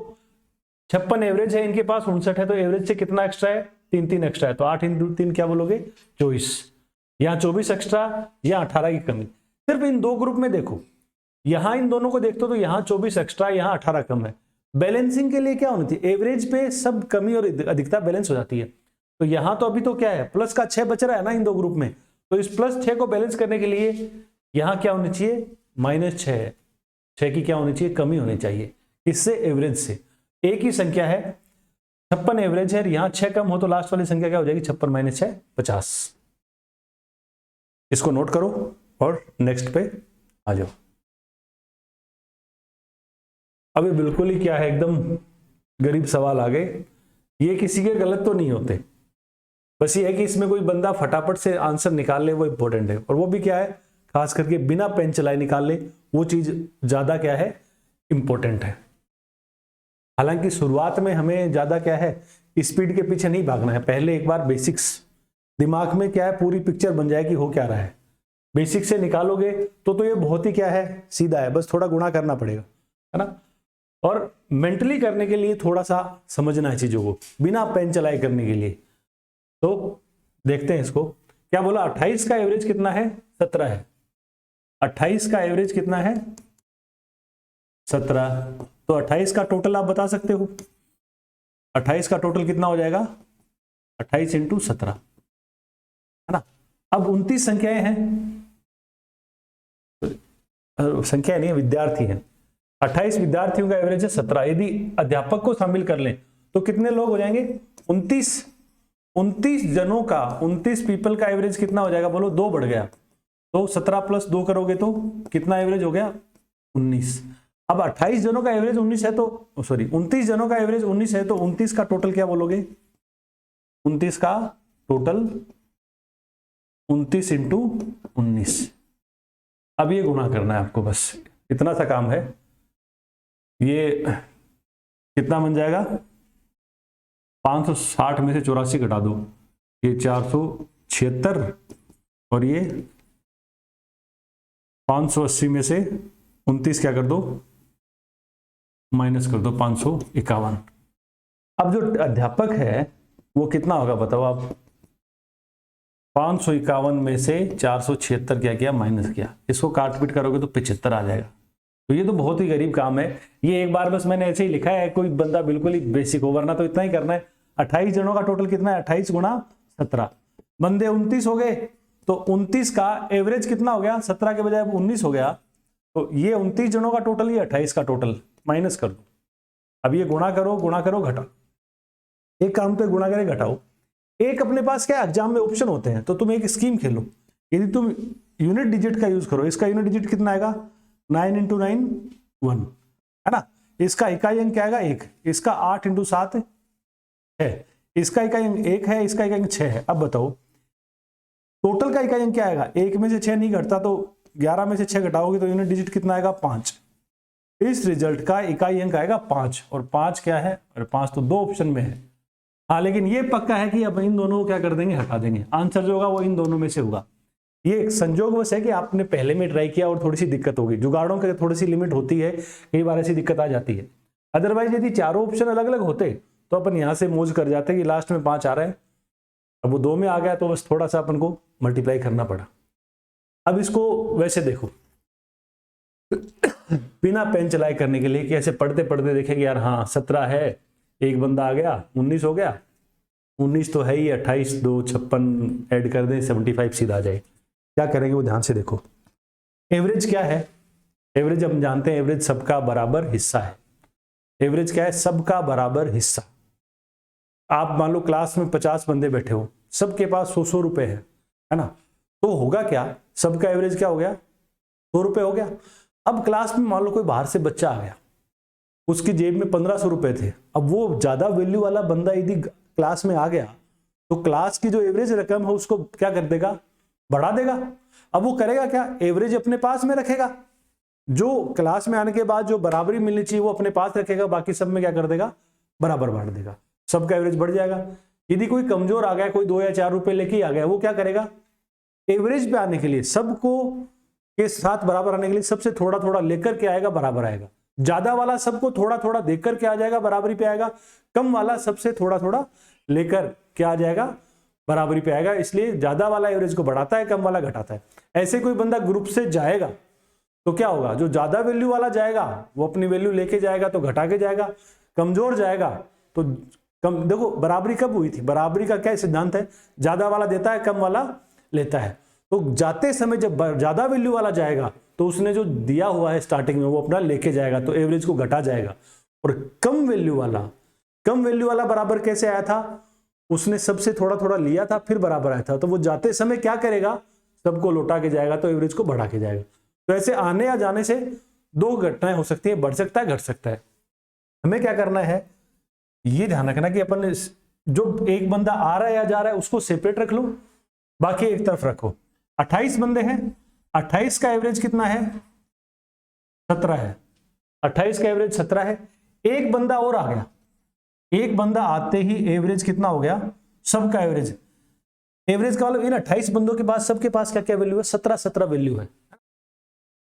[SPEAKER 1] 56 एवरेज है, इनके पास 59 है, तो एवरेज से कितना एक्स्ट्रा है 3 एक्स्ट्रा है, तो 8 × 3 क्या बोलोगे 24, यहाँ 24 एक्स्ट्रा, यहाँ 18 की कमी। सिर्फ इन दो ग्रुप में देखो, यहां इन दोनों को देखते हो तो यहाँ 24 एक्स्ट्रा, यहाँ 18 कम है। बैलेंसिंग के लिए क्या होनी थी, एवरेज पे सब कमी और अधिकता बैलेंस हो जाती है। तो यहां तो अभी तो क्या है प्लस का 6 बच रहा है ना इन दो ग्रुप में, तो इस +6 को बैलेंस करने के लिए यहां क्या होनी चाहिए -6 है, 6 की क्या होनी चाहिए कमी होनी चाहिए, इससे एवरेज से। एक ही संख्या है 56 एवरेज है, यहां 6 कम हो तो लास्ट वाली संख्या क्या हो जाएगी 56 - 6 50। इसको नोट करो और नेक्स्ट पे आ जाओ। अभी बिल्कुल ही क्या है एकदम गरीब सवाल आ गए, ये किसी के गलत तो नहीं होते, बस ये है कि इसमें कोई बंदा फटाफट से आंसर निकाल ले वो इंपॉर्टेंट है, और वो भी क्या है खास करके बिना पेन चलाए निकाल ले, वो चीज ज्यादा क्या है इंपॉर्टेंट है। हालांकि शुरुआत में हमें ज्यादा क्या है स्पीड के पीछे नहीं भागना है, पहले एक बार बेसिक्स दिमाग में क्या है पूरी पिक्चर बन जाए कि हो क्या रहा है। बेसिक से निकालोगे तो ये बहुत ही क्या है सीधा है, बस थोड़ा गुणा करना पड़ेगा है ना, और मेंटली करने के लिए थोड़ा सा समझना है चीजों को, बिना पेन चलाए करने के लिए। तो देखते हैं इसको, क्या बोला 28 का एवरेज कितना है 17 है, 28 का एवरेज कितना है 17, तो 28 का टोटल आप बता सकते हो, 28 का टोटल कितना हो जाएगा 28 × 17 है ना। अब 29 संख्याएं हैं, संख्या नहीं है विद्यार्थी हैं, 28 विद्यार्थियों का एवरेज है 17, यदि अध्यापक को शामिल कर लें तो कितने लोग हो जाएंगे 29 जनों का, 29 पीपल का एवरेज कितना हो जाएगा बोलो 2 बढ़ गया, तो 17 + 2 करोगे तो कितना एवरेज हो गया 19। अब 28 जनों का एवरेज 19 है तो सॉरी 29 जनों का एवरेज 19 है, तो 29 का टोटल क्या बोलोगे 29 का टोटल 29 × 19। अब ये गुणा करना है आपको, बस इतना सा काम है। ये कितना बन जाएगा 560 में से 84 घटा दो, ये 476, और ये 580 में से 29 क्या कर दो माइनस कर दो 551। अब जो अध्यापक है वो कितना होगा बताओ आप, 551 में से 476 क्या किया माइनस किया, इसको काट पीट करोगे तो 75 आ जाएगा। तो ये तो बहुत ही गरीब काम है, ये एक बार बस मैंने ऐसे ही लिखा है, कोई बंदा बिल्कुल ही बेसिक हो, वरना तो इतना ही करना है। 28 जनों का टोटल कितना है 28 × 17, बंदे 29 हो गए, तो 29 का एवरेज कितना हो गया 17 के बजाय अब 19 हो गया, तो ये 29 जनों का टोटल, ये 28 का टोटल माइनस कर दो। अब ये गुणा करो घटाओ, एक काम तो गुणा करे घटाओ। एक अपने पास क्या एग्जाम में ऑप्शन होते हैं, तो तुम एक स्कीम खेलो, यदि तुम यूनिट डिजिट का यूज करो, इसका यूनिट डिजिट कितना आएगा 9 × 9 1 है ना, इसका इकाई अंक क्या आएगा 1, इसका 8 × 7 है, इसका इकाई अंक 1 है, इसका इकाई अंक 6 है। अब बताओ टोटल का इकाई अंक क्या आएगा, 1 में से 6 नहीं घटता, तो 11 में से 6 घटाओगे तो यूनिट डिजिट कितना आएगा 5। इस रिजल्ट का इकाई अंक आएगा 5, और 5 क्या है, और 5 तो 2 ऑप्शन में है। हाँ लेकिन ये पक्का है कि अब इन दोनों को क्या कर देंगे हटा देंगे, आंसर जो होगा वो इन दोनों में से होगा। ये एक संजोगवश है कि आपने पहले में ट्राई किया और थोड़ी सी दिक्कत होगी, जुगाड़ों की थोड़ी सी लिमिट होती है, कई बार ऐसी दिक्कत आ जाती है। अदरवाइज यदि चारों ऑप्शन अलग अलग होते तो अपन यहाँ से मौज कर जाते कि लास्ट में 5 आ रहे हैं, अब वो 2 में आ गया तो बस थोड़ा सा अपन को मल्टीप्लाई करना पड़ा। अब इसको वैसे देखो बिना पेन चलाए करने के लिए कि ऐसे पढ़ते पढ़ते देखेंगे यार हाँ 17 है, एक बंदा आ गया 19 हो गया, 19 तो है ही, 28 2 56 ऐड कर दें 75 सीधा आ जाए। क्या करेंगे वो ध्यान से देखो। एवरेज क्या है, एवरेज हम जानते हैं एवरेज सबका बराबर हिस्सा है। एवरेज क्या है, सबका बराबर हिस्सा। आप मान लो क्लास में 50 बंदे बैठे हो, सबके पास 100 रुपए है ना, तो होगा क्या सबका एवरेज क्या हो गया 100 रुपए हो गया। अब क्लास में मान लो कोई बाहर से बच्चा आ गया, उसकी जेब में 1500 रुपए थे, अब वो ज्यादा वैल्यू वाला बंदा यदि क्लास में आ गया तो क्लास की जो एवरेज रकम है उसको क्या कर देगा बढ़ा देगा। अब वो करेगा क्या, एवरेज अपने पास में रखेगा, जो क्लास में आने के बाद जो बराबरी मिलनी चाहिए वो अपने पास रखेगा, बाकी सब में क्या कर देगा, बराबर बांट देगा, सबका एवरेज बढ़ जाएगा। यदि कोई कमजोर आ गया, कोई 2 या 4 रुपए लेके आ गया, वो क्या करेगा, एवरेज पे आने के लिए, सबको के साथ बराबर आने के लिए सबसे थोड़ा थोड़ा लेकर के आएगा, बराबर आएगा। ज्यादा वाला सबको थोड़ा थोड़ा देकर के आ जाएगा, बराबरी पे आएगा। कम वाला सबसे थोड़ा थोड़ा लेकर के आ जाएगा, बराबरी पे आएगा। इसलिए ज्यादा वाला एवरेज को बढ़ाता है, कम वाला घटाता है। ऐसे कोई बंदा ग्रुप से जाएगा तो क्या होगा, जो ज्यादा वैल्यू वाला जाएगा वो अपनी वैल्यू लेके जाएगा तो घटा के जाएगा, कमजोर जाएगा तो कम। देखो बराबरी कब हुई थी, बराबरी का क्या सिद्धांत है, ज्यादा वाला देता है, कम वाला लेता है। तो जाते समय जब ज्यादा वैल्यू वाला जाएगा तो उसने जो दिया हुआ है स्टार्टिंग में वो अपना लेके जाएगा, तो एवरेज को घटा जाएगा। और कम वैल्यू वाला बराबर कैसे आया था, उसने सबसे थोड़ा थोड़ा लिया था फिर बराबर आया था, तो वो जाते समय क्या करेगा, सबको लौटा के जाएगा, तो एवरेज को बढ़ा के जाएगा। तो ऐसे आने या जाने से दो घटनाएं हो सकती है, बढ़ सकता है, घट सकता है। हमें क्या करना है, ये ध्यान रखना कि अपन जो एक बंदा आ रहा है या जा रहा है उसको सेपरेट रख लो, बाकी एक तरफ रखो। 28 बंदे हैं, 28 का एवरेज कितना है, 17 है। 28 का एवरेज 17 है। एक बंदा और आ गया, एक बंदा आते ही एवरेज कितना हो गया, सबका एवरेज का मतलब इन 28 बंदों के पास सबके पास क्या क्या वैल्यू है, 17 वैल्यू है।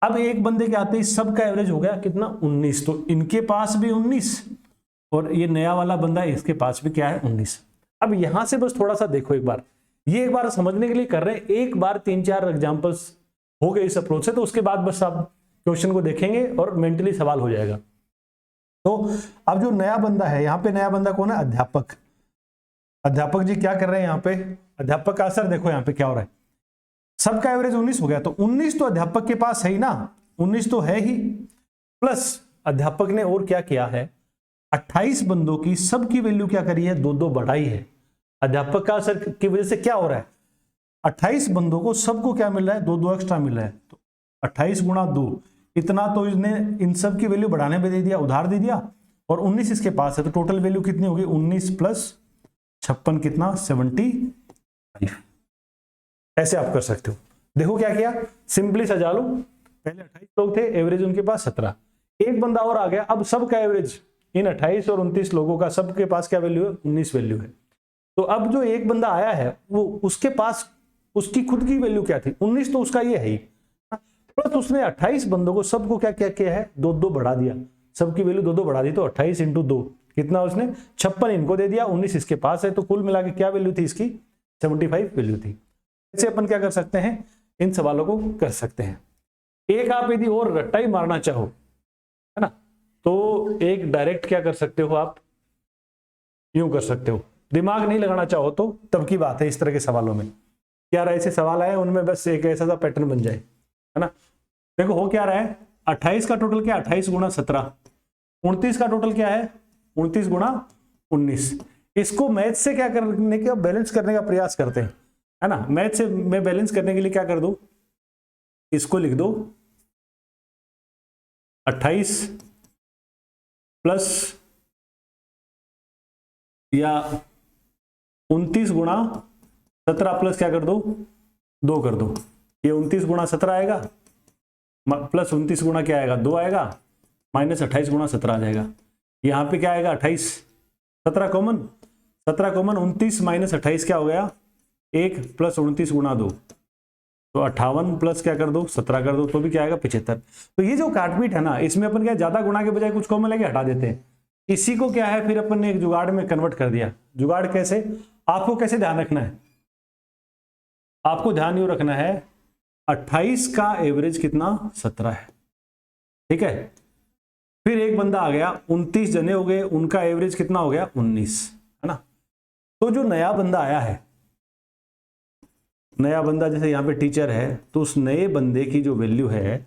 [SPEAKER 1] अब एक बंदे के आते ही सबका एवरेज हो गया कितना, 19। तो इनके पास भी 19 और ये नया वाला बंदा है इसके पास भी क्या है, 19। अब यहां से बस थोड़ा सा देखो, एक बार ये एक बार समझने के लिए कर रहे हैं, एक बार 3-4 एग्जांपल्स हो गए इस अप्रोच से, तो उसके बाद बस आप क्वेश्चन को देखेंगे और मेंटली सवाल हो जाएगा। तो अब जो नया बंदा है, यहाँ पे नया बंदा कौन है, अध्यापक। अध्यापक जी क्या कर रहे हैं यहाँ पे, अध्यापक का असर देखो यहाँ पे क्या हो रहा है, सबका एवरेज 19 हो गया, तो 19 तो अध्यापक के पास है ही ना, 19 तो है ही, प्लस अध्यापक ने और क्या किया है, 28 बंदों की सबकी वैल्यू क्या करी है, 2-2 बढ़ाई है। अध्यापक का असर की वजह से क्या हो रहा है, 28 बंदों को सबको क्या मिल रहा है, 2-2 एक्स्ट्रा मिल रहा है। तो 28 गुणा 2 इतना तो इसने इन सब की वैल्यू बढ़ाने में दे दिया, उधार दे दिया, और 19 इसके पास है, तो टोटल वैल्यू कितनी होगी, 19 प्लस 56 कितना, 75। ऐसे आप कर सकते हो। देखो क्या किया, सिंपली सजा लो, पहले 28 लोग थे, एवरेज उनके पास 17, एक बंदा और आ गया, अब सबका एवरेज इन 28 और 29 लोगों का सबके पास क्या वैल्यू है, 19 वैल्यू है। तो अब जो एक बंदा आया है वो उसके पास उसकी खुद की वैल्यू क्या थी, 19, तो उसका ये है ही, प्लस उसने 28 बंदों को सबको क्या क्या किया है, 2-2 बढ़ा दिया, सबकी वैल्यू 2-2 बढ़ा दी, तो 28 × 2 कितना, उसने 56 इनको दे दिया, 19 इसके पास है, तो कुल मिला के क्या वैल्यू थी इसकी, 75 वैल्यू थी। ऐसे अपन क्या कर सकते हैं, इन सवालों को कर सकते हैं। एक आप यदि और रट्टा ही मारना चाहो, है ना, तो एक डायरेक्ट क्या कर सकते हो, आप यूं कर सकते हो, दिमाग नहीं लगाना चाहो तो तब की बात है। इस तरह के सवालों में क्या ऐसे सवाल आए, उनमें बस एक ऐसा सा पैटर्न बन जाए, है ना। देखो हो क्या रहा है, 28 का टोटल क्या, 28 गुणा 17, 29 का टोटल क्या है, 29 गुणा 19। इसको मैथ से क्या करने का, बैलेंस करने का प्रयास करते हैं, है ना। मैथ से मैं बैलेंस करने के लिए क्या कर दूं, इसको लिख दो 28 प्लस या 29 गुणा 17 प्लस क्या कर दो, 2 कर दो। ये 29 गुणा 17 आएगा, प्लस 29 गुणा क्या आएगा, 2 आएगा, माइनस 28 गुणा 17 आ जाएगा। यहाँ पे क्या आएगा, 28, 17 कॉमन, 29 माइनस 28 क्या हो गया, 1 प्लस 29 गुणा 2, तो 58 प्लस क्या कर दो, 17 कर दो, तो भी क्या आएगा, 75। तो ये जो काटपीट है ना, इसमें अपन क्या ज्यादा गुणा के बजाय कुछ कॉमन लेके हटा देते हैं। इसी को क्या है, फिर अपन ने एक जुगाड़ में कन्वर्ट कर दिया। जुगाड़ कैसे, आपको कैसे ध्यान रखना है, आपको ध्यान यूं रखना है, 28 का एवरेज कितना, 17 है, ठीक है। फिर एक बंदा आ गया, 29 जने हो गए, उनका एवरेज कितना हो गया, 19, है ना। तो जो नया बंदा आया है, नया बंदा जैसे यहाँ पे टीचर है, तो उस नए बंदे की जो वैल्यू है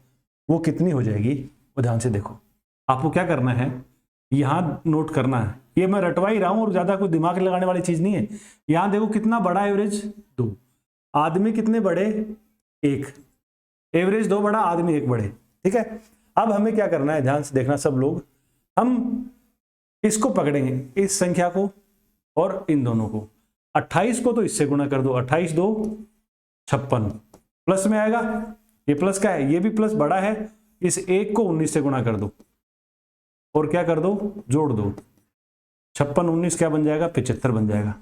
[SPEAKER 1] वो कितनी हो जाएगी, वो ध्यान से देखो। आपको क्या करना है, यहाँ नोट करना है, ये मैं रटवा ही रहा हूं और ज्यादा कोई दिमाग लगाने वाली चीज नहीं है। यहाँ देखो कितना बड़ा एवरेज, 2, आदमी कितने बड़े, 1, एवरेज 2 बड़ा, आदमी 1 बड़े, ठीक है। अब हमें क्या करना है, ध्यान से देखना सब लोग, हम इसको पकड़ेंगे, इस संख्या को और इन दोनों को। 28 को तो इससे गुणा कर दो, 28 2 56 प्लस में आएगा, ये प्लस का है, ये भी प्लस बड़ा है, इस 1 को 19 से गुणा कर दो और क्या कर दो, जोड़ दो। 56 19 क्या बन जाएगा, 75 बन जाएगा।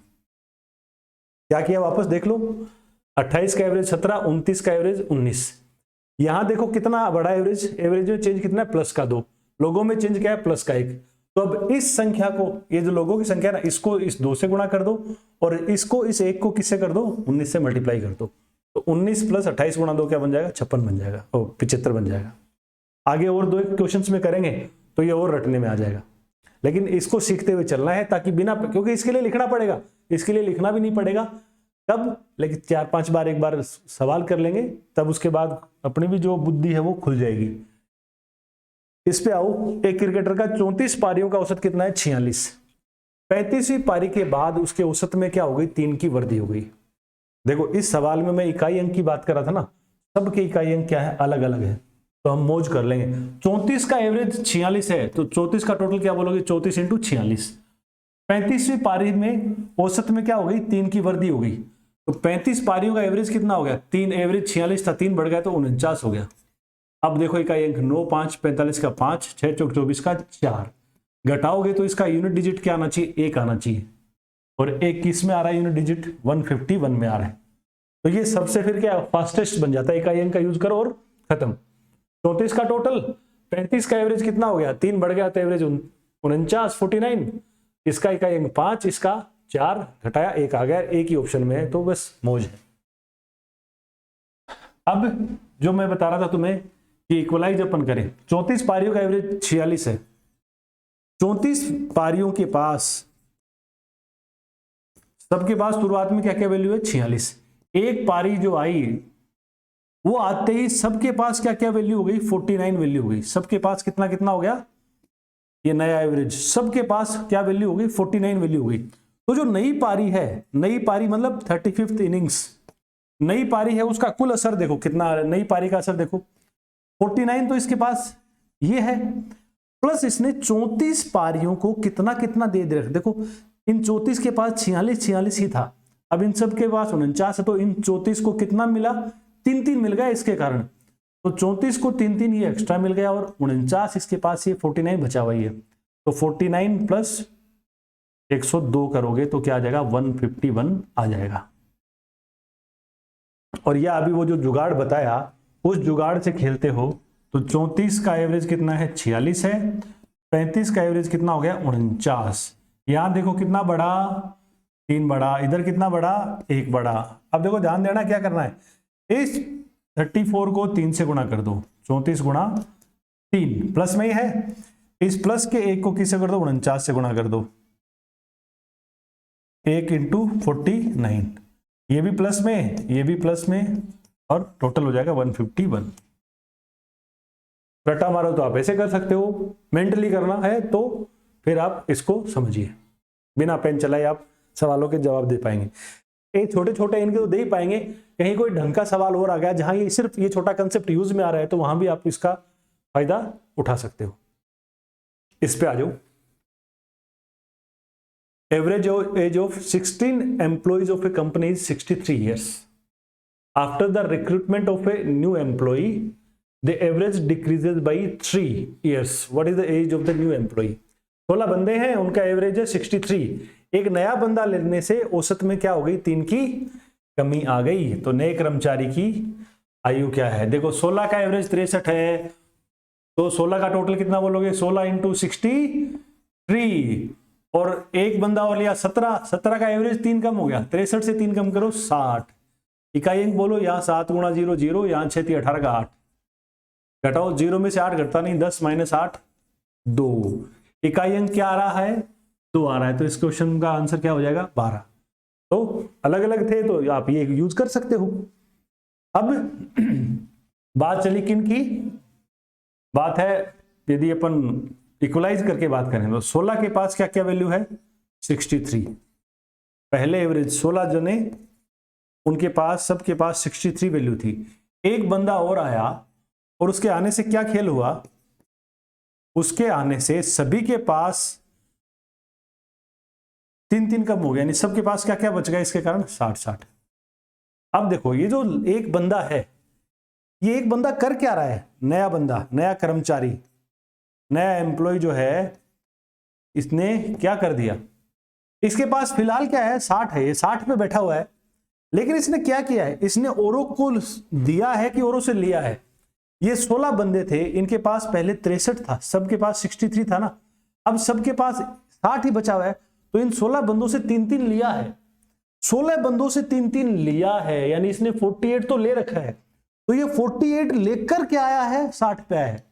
[SPEAKER 1] क्या किया वापस देख लो, 28 का एवरेज 17, 29 का एवरेज 19। यहां देखो कितना बड़ा एवरेज, एवरेज में चेंज कितना है, प्लस का 2, लोगों में चेंज क्या है, प्लस का 1। तो अब इस संख्या को, ये जो लोगों की संख्या है ना, इसको इस 2 से गुणा कर दो और इसको इस 1 को किससे कर दो, 19 से मल्टीप्लाई कर दो। तो 19 प्लस 28 गुणा 2 क्या बन जाएगा, 56 बन जाएगा, 75 बन जाएगा। आगे और 2 क्वेश्चंस में करेंगे तो ये और रटने में आ जाएगा, लेकिन इसको सीखते हुए चलना है ताकि बिना, क्योंकि इसके लिए लिखना पड़ेगा, इसके लिए लिखना भी नहीं पड़ेगा तब, लेकिन 4-5 बार एक बार सवाल कर लेंगे तब उसके बाद अपनी भी जो बुद्धि है वो खुल जाएगी। इस पे आओ, एक क्रिकेटर का 34 पारियों का औसत कितना है, 46। 35वीं पारी के बाद उसके औसत में क्या हो गई, 3 की वृद्धि हो गई। देखो इस सवाल में मैं इकाई अंक की बात कर रहा था ना, सबके इकाई अंक क्या है, अलग अलग है, तो हम मौज कर लेंगे। 34 का एवरेज 46 है तो 34 का टोटल क्या बोलोगे, 34 × 46। 35वीं पारी में औसत में क्या हो गई, 3 की वृद्धि हो गई, तो 35 पारियों का एवरेज कितना हो गया, 3, एवरेज 46 था, 3 बढ़ गया तो 49 हो गया। अब देखो इकाई अंक 9, 5, 45 का 5, 6 चौक 24 का 4, घटाओगे तो इसका यूनिट डिजिट क्या आना चाहिए, 1 आना चाहिए, और 1 किस में आ रहा है, यूनिट डिजिट 151 में आ रहा है। तो ये सबसे फिर क्या फास्टेस्ट बन जाता है, इकाई अंक का यूज करो और खत्म। 34 का टोटल, 35 का एवरेज कितना हो गया, 3 बढ़ गया तो एवरेज 49, 49, इसका इकाई अंक 5, इसका 4, घटाया 1 आ गया, एक ही ऑप्शन में है, तो बस मौज है। अब जो मैं बता रहा था तुम्हें कि इक्वलाइज अपन करें, 34 पारियों का एवरेज 46 है, 34 पारियों के पास, सबके पास शुरुआत में क्या क्या वैल्यू है, 46। एक पारी जो आई वो आते ही सबके पास क्या क्या वैल्यू हो गई, 49 वैल्यू हो गई। सबके पास कितना कितना हो गया, ये नया एवरेज, सबके पास क्या वैल्यू हो गई, 49 वैल्यू हो गई। तो जो नई पारी है, नई पारी मतलब 35th इनिंग्स, नई पारी है, उसका कुल असर देखो कितना आ रहा है, नई पारी का असर देखो 49 तो इसके पास ये है, प्लस इसने 34 पारियों को कितना कितना दे दे, देखो इन 34 के पास 46 ही था, अब इन सब के पास 49 है, तो इन 34 को कितना मिला, 3 मिल गया इसके कारण, तो 34 को 3 ये एक्स्ट्रा मिल गया, और 49 इसके पास ये 49 बचा हुआ है, तो 49 प्लस 102 करोगे तो क्या आ जाएगा, 151 आ जाएगा। और यह अभी वो जो जुगाड़ बताया उस जुगाड़ से खेलते हो तो 34 का एवरेज कितना है, 46 है, 35 का एवरेज कितना हो गया, 49। यहां देखो कितना बड़ा, 3 बड़ा, इधर कितना बड़ा, 1 बड़ा। अब देखो ध्यान देना क्या करना है, इस 34 को 3 से गुणा कर दो, 34 गुणा 3 प्लस में ही है, इस प्लस के 1 को किससे कर दो, 49 से गुणा कर दो, 1 × 49, ये भी प्लस में, ये भी प्लस में, और टोटल हो जाएगा 151। रट्टा मारो तो आप ऐसे कर सकते हो, मेंटली करना है तो फिर आप इसको समझिए, बिना पेन चलाए आप सवालों के जवाब दे पाएंगे। ये छोटे छोटे इनके तो दे ही पाएंगे, कहीं कोई ढंग का सवाल और आ गया जहां ये सिर्फ ये छोटा कंसेप्ट यूज में आ रहा है तो वहां भी आप इसका फायदा उठा सकते हो। इस पे आ जाओ, average age of 16 employees of A company is 63 years. After the recruitment of a new employee, the average decreases by 3 years. What is the age of the new employee? 16 बंदे हैं, उनका एवरेज है 63। एक नया बंदा लेने से औसत में क्या हो गई, 3 की कमी आ गई। तो नए कर्मचारी की आयु क्या है, देखो 16 का एवरेज 63 है, तो 16 का टोटल कितना बोलोगे, 16 × 63, और एक बंदा और लिया 17, 17 का एवरेज 3 कम हो गया, 63 से 3 कम करो 60। इकाई अंक बोलो, यहाँ 7 × 0 0, यहाँ 6 × 18 का 8, घटाओ 0 में से 8 घटता नहीं, 10 - 8 2। इकाई अंक क्या आ रहा है, 2 आ रहा है, तो इस क्वेश्चन का आंसर क्या हो जाएगा, 12। तो अलग अलग थे तो आप ये यूज कर सकते हो। अब बात चली किन की, बात है यदि अपन इक्वलाइज करके बात करें तो 16 के पास क्या क्या वैल्यू है, 63। पहले एवरेज 16 जने, उनके पास सबके पास 63 वैल्यू थी। एक बंदा और आया और उसके आने से क्या खेल हुआ, उसके आने से सभी के पास 3 कम हो गया, यानी सबके पास क्या क्या बच गया इसके कारण, 60। अब देखो ये जो एक बंदा है ये एक बंदा कर क्या रहा है, नया बंदा, नया कर्मचारी, नया एम्प्लॉय जो है, इसने क्या कर दिया, इसके पास फिलहाल क्या है 60 है, ये 60 पे बैठा हुआ है, लेकिन इसने क्या किया है, इसने औरों को दिया है कि औरों से लिया है। ये 16 बंदे थे, इनके पास पहले 63 था, सबके पास 63 था ना, अब सबके पास 60 ही बचा हुआ है, तो इन 16 बंदों से 3-3 लिया है, 16 बंदों से 3-3 लिया है, यानी इसने 48 तो ले रखा है। तो ये 48 लेकर क्या आया है, 60 पे आया है।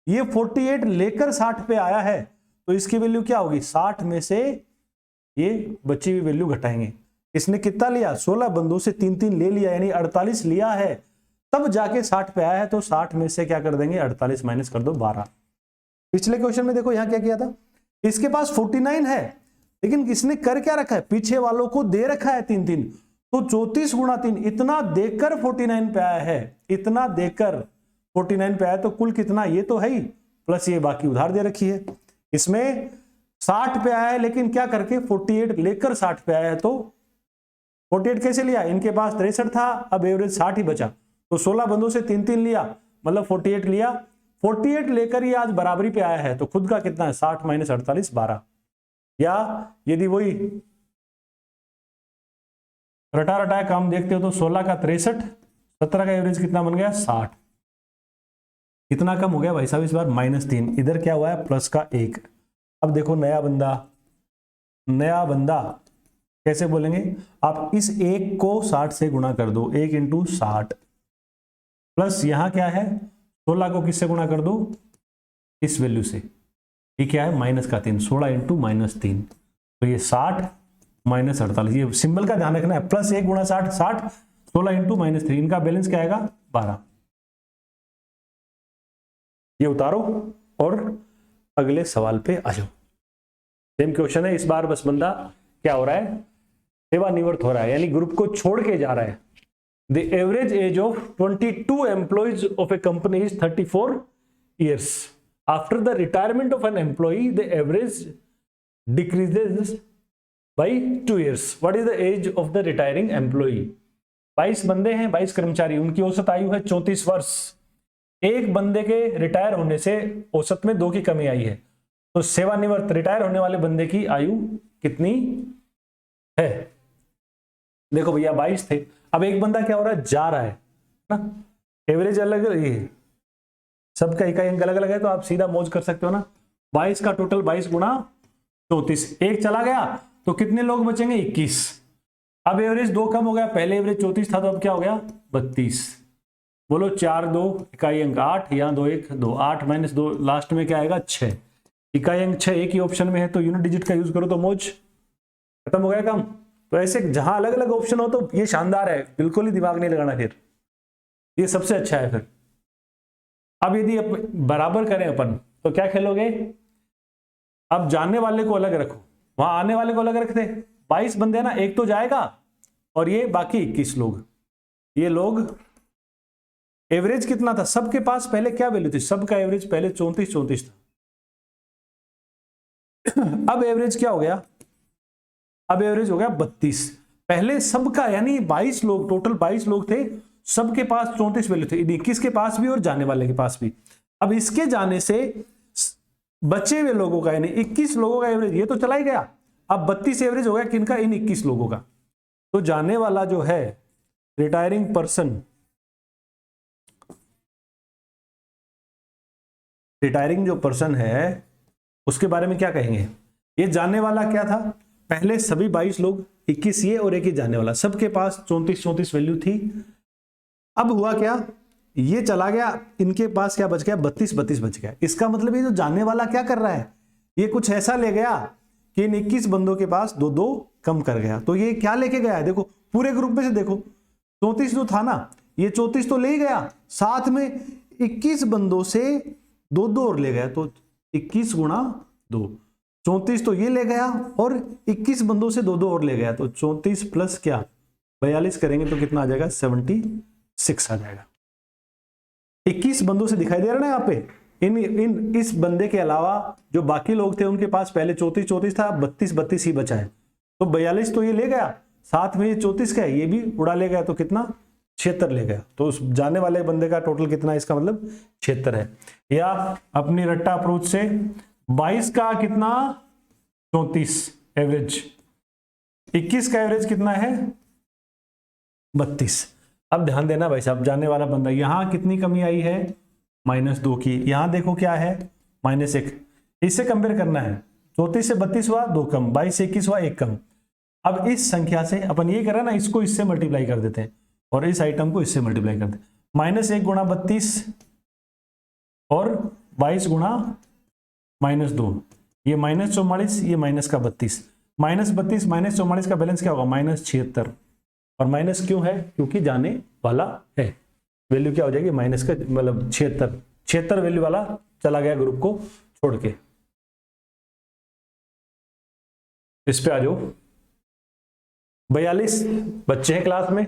[SPEAKER 1] ये 48 लेकर 60 पे आया है, तो इसकी वैल्यू क्या होगी, 60 में से ये बची हुई वैल्यू घटाएंगे। इसने कितना लिया, 16 बंदों से 3-3 ले लिया, यानी 48 लिया है, तब जाके 60 पे आया है। तो 60 में से क्या कर देंगे, 48 माइनस कर दो 12। पिछले क्वेश्चन में देखो यहां क्या किया था, इसके पास 49 है, लेकिन किसने कर क्या रखा है, पीछे वालों को दे रखा है 3-3, तो 34 गुणा 3, इतना देकर 49 पे आया है, इतना देकर 49 पे आया, तो कुल कितना, ये तो है ही, प्लस ये बाकी उधार दे रखी है। इसमें 60 पे आया है, लेकिन क्या करके 48 लेकर 60 पे आया है। तो 48 कैसे लिया, इनके पास 63 था, अब एवरेज 60 ही बचा, तो 16 बंदों से 3-3 लिया, मतलब 48 लिया, 48 लेकर ये आज बराबरी पे आया है, तो खुद का कितना है, 60 माइनस 48 12। या यदि वही रटा रटाया काम देखते हो तो 16 का 63, 17 का एवरेज कितना बन गया 60, कितना कम हो गया भाई साहब इस बार, -3, इधर क्या हुआ है प्लस का 1। अब देखो नया बंदा, नया बंदा कैसे बोलेंगे, आप इस 1 को 60 से गुणा कर दो, 1 × 60, प्लस यहां क्या है 16 को किससे गुणा कर दो, इस वैल्यू से, ये क्या है -3, 16 × -3, तो ये 60 माइनस 48, ये सिंबल का ध्यान रखना है, प्लस 1 × 60, 60, 16 × -3, इनका बैलेंस क्या आएगा 12। ये उतारो और अगले सवाल पे आ जाओ। सेम क्वेश्चन है, इस बार बस बंदा क्या हो रहा है, सेवानिवृत्त हो रहा है, यानी ग्रुप को छोड़ के जा रहा है। The average age of 22 employees of A company is 34 years. After the retirement of an employee, the average decreases by 2 years. What is the age of the retiring employee? 22 बंदे हैं, 22 कर्मचारी, उनकी औसत आयु है 34 वर्ष। एक बंदे के रिटायर होने से औसत में 2 की कमी आई है, तो सेवानिवृत्त रिटायर होने वाले बंदे की आयु कितनी है। देखो भैया 22 थे, अब एक बंदा क्या हो रहा है, जा रहा है ना, एवरेज अलग, ये सबका इकाई अंक अलग अलग है, तो आप सीधा मौज कर सकते हो ना। 22 का टोटल 22 गुणा 34, एक चला गया तो कितने लोग बचेंगे 21। अब एवरेज 2 कम हो गया, पहले एवरेज 34 था, तो अब क्या हो गया 32। बोलो 4 2 इकाई अंक 8, यहाँ 2 1 2, 8 - 2, लास्ट में क्या आएगा 6, इकाई अंक 6 एक ही ऑप्शन में है, तो यूनिट डिजिट का यूज करो तो मौज, खत्म हो गया काम। तो ऐसे जहां अलग अलग ऑप्शन हो तो ये शानदार है, बिल्कुल ही दिमाग नहीं लगाना, फिर ये सबसे अच्छा है। फिर अब यदि बराबर करें अपन तो क्या खेलोगे, अब जाने वाले को अलग रखो, वहां आने वाले को अलग रखते। 22 बंदे ना, एक तो जाएगा और ये बाकी 21 लोग, ये लोग एवरेज कितना था, सबके पास पहले क्या वैल्यू थी, सबका एवरेज पहले 34 था, अब एवरेज क्या हो गया, अब एवरेज हो गया 32। पहले सबका यानी 22 लोग, टोटल 22 लोग थे, सबके पास 34 वैल्यू थे, 21 के पास भी और जाने वाले के पास भी। अब इसके जाने से बचे हुए लोगों का यानी 21 लोगों का एवरेज ये तो चला ही गया, अब 32 एवरेज हो गया किनका, इन 21 लोगों का। तो जाने वाला जो है रिटायरिंग पर्सन, रिटायरिंग जो पर्सन है उसके बारे में क्या कहेंगे, ये जाने वाला क्या था, पहले सभी 22 लोग, 21 ये और एक ही जाने वाला, सबके पास 34 वैल्यू थी। अब हुआ क्या, ये चला गया, इनके पास क्या बच गया 32 बच गया। इसका मतलब ये जो जाने वाला क्या कर रहा है, ये कुछ ऐसा ले गया कि इन 21 बंदों के पास 2 कम कर गया। तो ये क्या लेके गया है, देखो पूरे ग्रुप में से देखो 34 जो था ना, ये 34 तो ले ही गया, साथ में 21 बंदों से 2 और ले गया, तो 21 गुणा 2, 34 तो ये ले गया और 21 बंदों से 2 और ले गया, तो 34 प्लस क्या 42 करेंगे तो कितना आ जाएगा 76 आ जाएगा। 21 बंदों से दिखाई दे रहा है ना यहाँ पे, इस बंदे के अलावा जो बाकी लोग थे उनके पास पहले 34 था, 32 ही बचा है, तो 42 तो ये ले गया, साथ में ये 34 का है ये भी उड़ा ले गया, तो कितना 76 ले गया, तो उस जाने वाले बंदे का टोटल कितना है, इसका मतलब 76 है। या अपनी रट्टा अप्रोच से 22 का कितना 34 एवरेज, 21 का एवरेज कितना है 32। अब ध्यान देना भाई साहब, जाने वाला बंदा यहां कितनी कमी आई है -2 की, यहां देखो क्या है -1, इससे कंपेयर करना है। 34 से 32 हुआ 2 कम, 22 से 21 हुआ 1 कम। अब इस संख्या से अपन ये करें ना, इसको इससे मल्टीप्लाई कर देते हैं और इस आइटम को इससे मल्टीप्लाई कर देते हैं। -1 गुणा 32 और 22 गुणा -2, ये -44, ये माइनस का 32, -32 -44 का बैलेंस क्या होगा -76। और माइनस क्यों है, क्योंकि जाने वाला है, वैल्यू क्या हो जाएगी माइनस का मतलब 76 वैल्यू वाला चला गया ग्रुप को छोड़ के। इस पे आ जाओ। 42 बच्चे हैं क्लास में,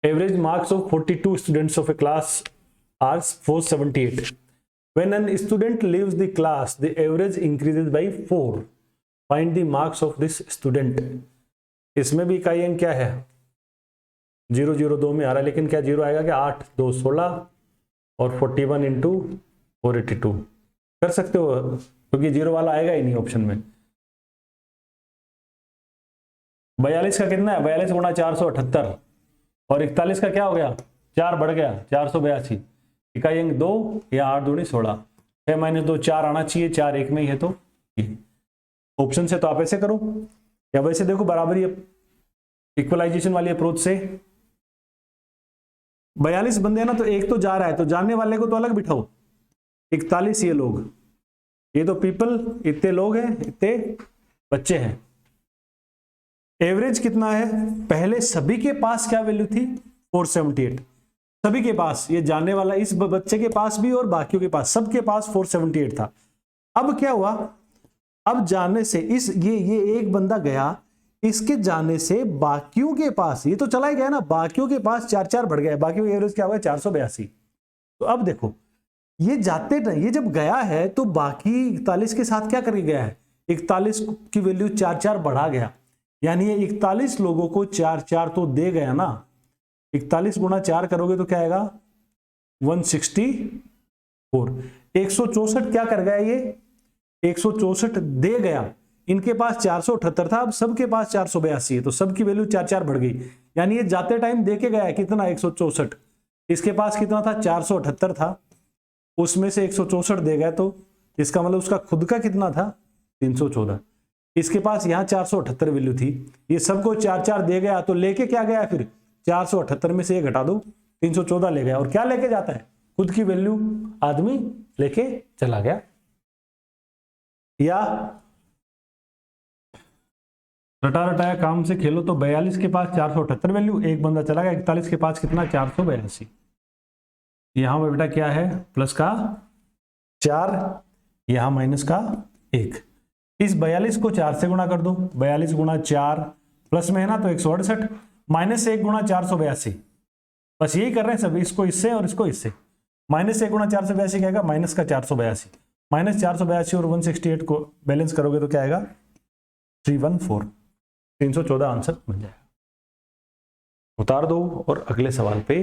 [SPEAKER 1] average marks of 42 students of a class are 478। When an student leaves the class, the average increases by 4. Find the marks of this student. इसमें भी इकाई अंक क्या है 0 0 2 में आ रहा है, लेकिन क्या 0 आएगा क्या 8 2 16 और 41 इंटू 482 कर सकते हो, क्योंकि 0 वाला आएगा ही नहीं ऑप्शन में। 42 का कितना है 42 गुणा 478 और 41 का क्या हो गया 4 बढ़ गया 482, इकाई अंक 2 या 8 दूनी 16, 6 - 2 4 आना चाहिए, 4 एक में ही है, तो ऑप्शन से तो आप ऐसे करो या वैसे देखो बराबरी इक्वलाइजेशन वाली अप्रोच से। 42 बंदे हैं ना, तो एक तो जा रहा है, तो जाने वाले को तो अलग बिठाओ। 41 ये लोग, ये तो पीपल, इतने लोग हैं, इतने बच्चे हैं। एवरेज कितना है, पहले सभी के पास क्या वैल्यू थी 478, सभी के पास, ये जाने वाला इस बच्चे के पास भी और बाकियों के पास, सबके पास 478 था। अब क्या हुआ, अब जाने से इस ये एक बंदा गया, इसके जाने से बाकियों के पास, ये तो चला ही गया ना, बाकियों के पास 4 बढ़ गया, बाकियों का एवरेज क्या हुआ 482। तो अब देखो ये जाते नहीं, ये जब गया है तो बाकी 41 के साथ क्या करके गया है, 41 की वैल्यू 4 बढ़ा गया, यानी ये 41 लोगों को 4 तो दे गया ना। 41 गुणा 4 करोगे तो क्या आएगा 164। 164 क्या कर गया, ये 164 दे गया, इनके पास 478 था, अब सबके पास 482 है, तो सबकी वैल्यू 4 बढ़ गई, यानी ये जाते टाइम दे के गया कितना 164, इसके पास कितना था 478 था, उसमें से 164 दे गया, तो इसका मतलब उसका खुद का कितना था 314, इसके पास यहाँ 478 वैल्यू थी, ये सबको 4 दे गया, तो लेके क्या गया फिर 478 में से ये घटा दो 314 ले गया, और क्या लेके जाता है खुद की वैल्यू आदमी लेके चला गया। या रटा रटाया काम से खेलो, तो 42 के पास 478 वैल्यू, एक बंदा चला गया, 41 के पास कितना 482, यहां पर बेटा क्या है प्लस का 4, यहां माइनस का 1, इस 42 को 4 से गुणा कर दो, 42 गुणा 4 प्लस में है ना तो 168, माइनस 1 गुणा 482, बस यही कर रहे हैं सब, इसको इससे और इसको इससे, -1 गुणा 482 क्या आएगा माइनस का 482, -482 और 168 को बैलेंस करोगे तो क्या आएगा 314, 314 आंसर बन जाएगा। उतार दो और अगले सवाल पे